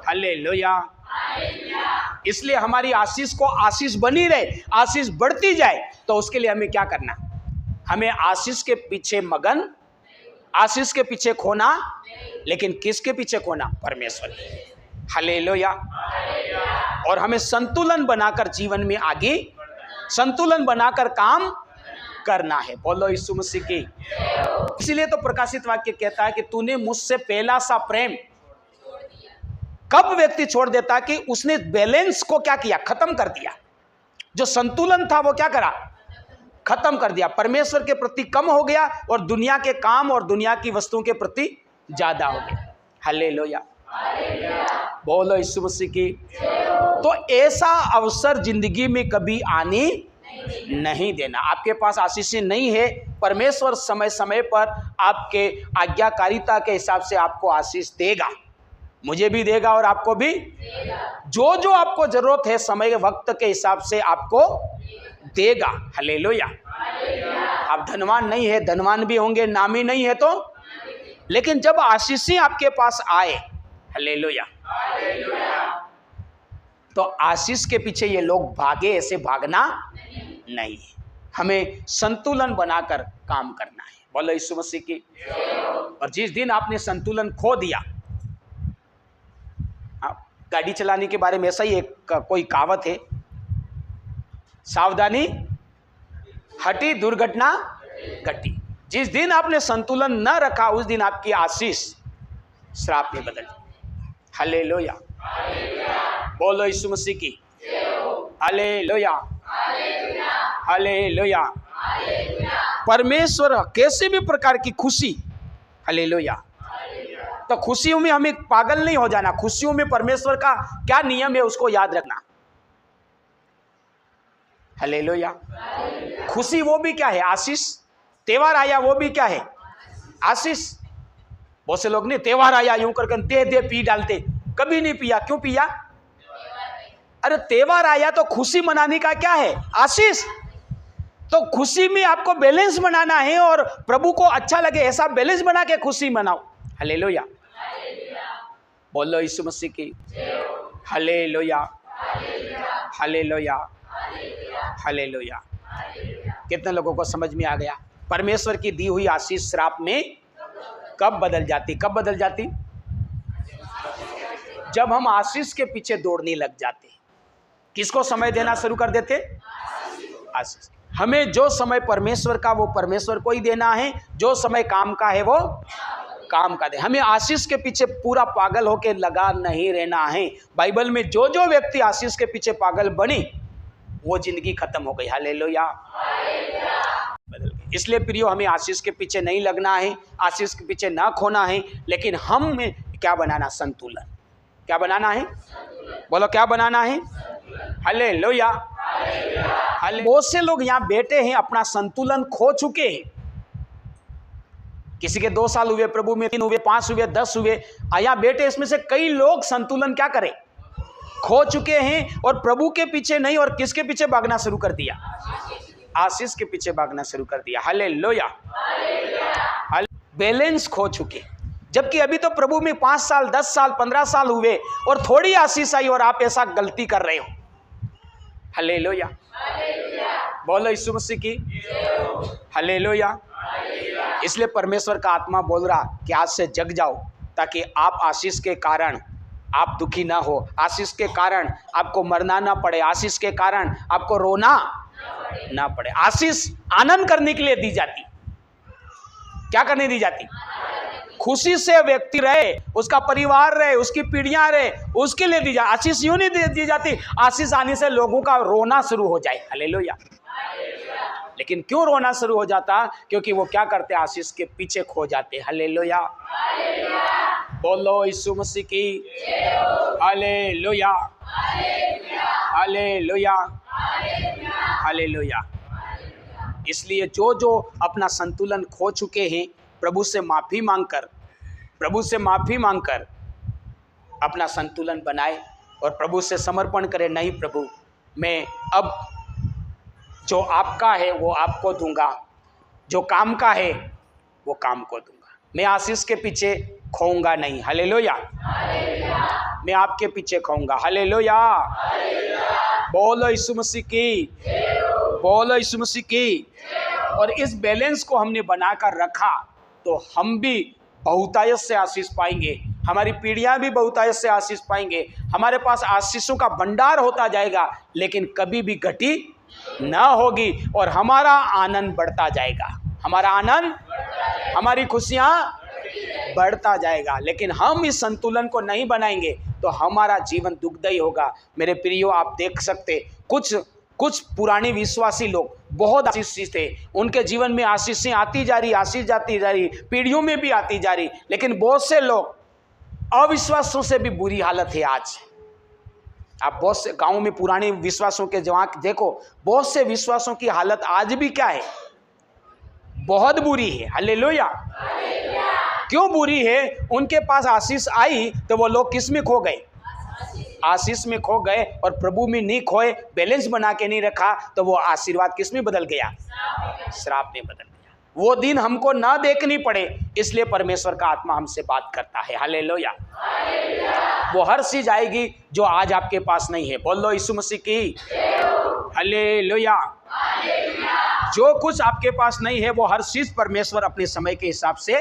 हालेलुया। इसलिए हमारी आशीष को आशीष बनी रहे, आशीष बढ़ती जाए, तो उसके लिए हमें क्या करना? हमें आशीष के पीछे मगन, आशीष के पीछे खोना, लेकिन किसके पीछे खोना? परमेश्वर। हालेलुया। और हमें संतुलन बनाकर जीवन में आगे, संतुलन बनाकर काम करना है। बोलो यीशु मसीह की। इसीलिए तो प्रकाशित वाक्य कहता है कि तूने मुझसे पहला सा प्रेम। कब व्यक्ति छोड़ देता कि उसने बैलेंस को क्या किया? खत्म कर दिया। जो संतुलन था वो क्या करा? खत्म कर दिया। परमेश्वर के प्रति कम हो गया और दुनिया के काम और दुनिया की वस्तुओं के प्रति ज्यादा हो गया। हालेलुया, बोलो यीशु मसीह की। तो ऐसा अवसर जिंदगी में कभी आने नहीं देना। आपके पास आशीषें नहीं है, परमेश्वर समय समय पर आपके आज्ञाकारिता के हिसाब से आपको आशीष देगा, मुझे भी देगा और आपको भी। जो जो आपको जरूरत है समय वक्त के हिसाब से आपको देगा। हालेलुया। आप धनवान नहीं है, धनवान भी होंगे, नामी नहीं है तो, लेकिन जब आशीषें आपके पास आए, हालेलुया, तो आशीष के पीछे ये लोग भागे, ऐसे भागना नहीं। हमें संतुलन बनाकर काम करना है। बोलो यीशु मसीह की। और जिस दिन आपने संतुलन खो दिया, गाड़ी चलाने के बारे में ऐसा ही एक कोई कहावत है, सावधानी हटी दुर्घटना घटी। जिस दिन आपने संतुलन न रखा, उस दिन आपकी आशीष श्राप में बदल। हालेलुया, बोलो यीशु मसीह की। Hallelujah, hallelujah. परमेश्वर कैसे भी प्रकार की खुशी, हालेलुया। तो खुशियों में हमें पागल नहीं हो जाना। खुशियों में परमेश्वर का क्या नियम है उसको याद रखना। हालेलुया। खुशी वो भी क्या है? आशीष। त्योहार आया वो भी क्या है? आशीष। बहुत से लोग नहीं, त्योहार आया यूं करके दे दे पी डालते, कभी नहीं पिया। क्यों पिया? अरे त्योहार आया तो खुशी मनाने का क्या है? आशीष। तो खुशी में आपको बैलेंस बनाना है और प्रभु को अच्छा लगे ऐसा बैलेंस बना के खुशी मनाओ। हालेलुया, बोलो यीशु मसीह की। Hallelujah, hallelujah, hallelujah. कितने लोगों को समझ में आ गया? परमेश्वर की दी हुई आशीष श्राप में कब बदल जाती? कब बदल जाती? जब हम आशीष के पीछे दौड़ने लग जाते। किसको समय देना शुरू कर देते? आशीष। हमें जो समय परमेश्वर का वो परमेश्वर को ही देना है, जो समय काम का है वो काम का दे। हमें आशीष के पीछे पूरा पागल होकर लगा नहीं रहना है। बाइबल में जो जो व्यक्ति आशीष के पीछे पागल बनी, वो जिंदगी खत्म हो गई। हालेलुया, बदल गई। इसलिए प्रियो, हमें आशीष के पीछे नहीं लगना है, आशीष के पीछे ना खोना है, लेकिन हम में क्या बनाना? संतुलन। क्या बनाना है? बोलो, क्या बनाना है? Hallelujah, hallelujah. बहुत से लोग यहाँ बैठे हैं, अपना संतुलन खो चुके हैं। किसी के 2 साल हुए प्रभु में, 3 हुए, 5 हुए, 10 हुए, यहाँ बैठे इसमें से कई लोग संतुलन क्या करें? खो चुके हैं और प्रभु के पीछे नहीं, और किसके पीछे भागना शुरू कर दिया? आशीष के पीछे भागना शुरू कर दिया। हालेलुया, बैलेंस खो चुके। जबकि अभी तो प्रभु में 5 साल, 10 साल, 15 साल हुए और थोड़ी आशीष आई और आप ऐसा गलती कर रहे हो। हालेलुया, बोलो यीशु मसीह की। हालेलुया। इसलिए परमेश्वर का आत्मा बोल रहा कि आज से जग जाओ, ताकि आप आशीष के कारण आप दुखी ना हो, आशीष के कारण आपको मरना ना पड़े, आशीष के कारण आपको रोना ना पड़े। आशीष आनंद करने के लिए दी जाती। क्या करने दी जाती? खुशी से व्यक्ति रहे, उसका परिवार रहे, उसकी पीढ़ियां रहे, उसके लिए दी जाती। आशीष यूं नहीं दी जाती आशीष आने से लोगों का रोना शुरू हो जाए। हालेलुया। लेकिन क्यों रोना शुरू हो जाता? क्योंकि वो क्या करते? आशीष के पीछे खो जाते। हालेलुया। बोलो यीशु मसीह की हालेलुया, हालेलुया, हालेलुया। इसलिए जो जो अपना संतुलन खो चुके हैं, प्रभु से माफी मांगकर अपना संतुलन बनाए और प्रभु से समर्पण करें। नहीं प्रभु, मैं अब जो आपका है वो आपको दूंगा, जो काम का है वो काम को दूंगा। मैं आशीष के पीछे खोऊंगा नहीं। हालेलुया। मैं आपके पीछे खोऊंगा। हालेलुया। बोलो यीशु मसीह की, बोलो यीशु मसीह की। और इस बैलेंस को हमने बनाकर रखा तो हम भी बहुतायत से आशीष पाएंगे, हमारी पीढ़ियां भी बहुतायत से आशीष पाएंगे, हमारे पास आशीषों का भंडार होता जाएगा, लेकिन कभी भी घटी ना होगी और हमारा आनंद बढ़ता जाएगा। हमारा आनंद, हमारी खुशियां बढ़ता जाएगा। लेकिन हम इस संतुलन को नहीं बनाएंगे तो हमारा जीवन दुखदायी होगा। मेरे प्रियो, आप देख सकते कुछ पुराने विश्वासी लोग बहुत आशीषित थे, उनके जीवन में आशीषें आती जा रही, आशीष जाती जा रही, पीढ़ियों में भी आती जा रही। लेकिन बहुत से लोग अविश्वासों से भी बुरी हालत है आज। आप बहुत से गांव में पुराने विश्वासों के जवान देखो, बहुत से विश्वासों की हालत आज भी क्या है? बहुत बुरी है। हालेलुया। क्यों बुरी है? उनके पास आशीष आई तो वो लोग किस में खो गए? आशीष में खो गए और प्रभु में नहीं खोए, बैलेंस बना के नहीं रखा तो वो आशीर्वाद किस में बदल गया? श्राप में बदल गया। वो दिन हमको ना देखनी पड़े, इसलिए परमेश्वर का आत्मा हमसे बात करता है। हालेलुया। वो हर चीज आएगी जो आज आपके पास नहीं है। बोलो यीशु मसीह की हालेलुया। जो कुछ आपके पास नहीं है वो हर चीज परमेश्वर अपने समय के हिसाब से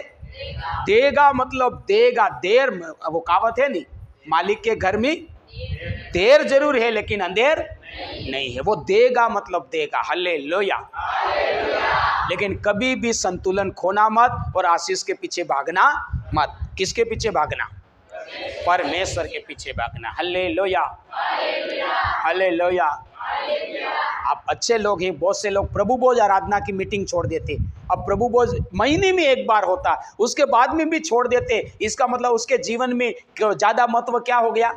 देगा। मतलब देगा। देर, वो कहावत है नहीं, मालिक के घर में देर जरूर है लेकिन अंधेर नहीं है। वो देगा मतलब देगा। हालेलुया। लेकिन कभी भी संतुलन खोना मत और आशीष के पीछे भागना मत। किसके पीछे भागना? परमेश्वर के पीछे भागना। Hallelujah, hallelujah. आप अच्छे लोग हैं। बहुत से लोग प्रभु भोज आराधना की मीटिंग छोड़ देते। अब प्रभु भोज महीने में एक बार होता, उसके बाद में भी छोड़ देते। इसका मतलब उसके जीवन में ज्यादा महत्व क्या हो गया?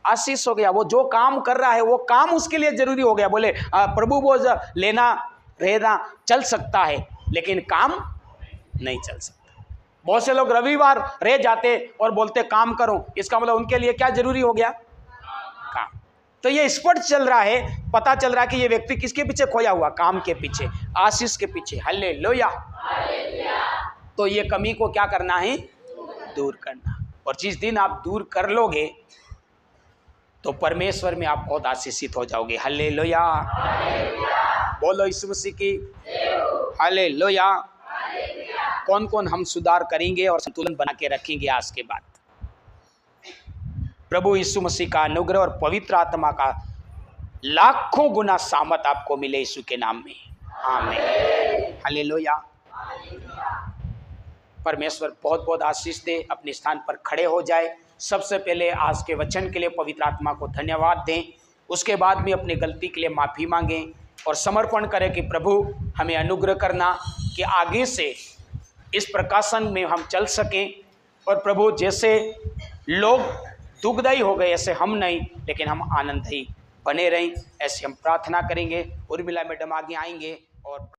आशीष हो गया। वो जो काम कर रहा है वो काम उसके लिए जरूरी हो गया। बोले प्रभु भोज लेना रहना चल सकता है लेकिन काम नहीं चल सकता। बहुत से लोग रविवार रह जाते और बोलते काम करो, इसका मतलब उनके लिए क्या जरूरी हो गया? काम। तो ये स्पष्ट चल रहा है, पता चल रहा है कि ये व्यक्ति किसके पीछे खोया हुआ? काम के पीछे, आशीष के पीछे। हालेलुया। तो ये कमी को क्या करना है? दूर करना। और जिस दिन आप दूर कर लोगे तो परमेश्वर में आप बहुत आशीषित हो जाओगे। हालेलुया। बोलो यीशु मसीह की हालेलुया। कौन कौन हम सुधार करेंगे और संतुलन बना के रखेंगे आज के बाद? प्रभु यीशु मसीह का अनुग्रह और पवित्र आत्मा का लाखों गुना सामर्थ आपको मिले यीशु के नाम में। आमीन। हालेलुया। परमेश्वर बहुत बहुत आशीष दे। अपने स्थान पर खड़े हो जाए। सबसे पहले आज के वचन के लिए पवित्र आत्मा को धन्यवाद दें, उसके बाद में अपनी गलती के लिए माफ़ी मांगें और समर्पण करें कि प्रभु हमें अनुग्रह करना कि आगे से इस प्रकाशन में हम चल सकें। और प्रभु जैसे लोग दुखदायी हो गए ऐसे हम नहीं, लेकिन हम आनंददायी बने रहें, ऐसी हम प्रार्थना करेंगे। उर्मिला मैडम आगे आएंगे और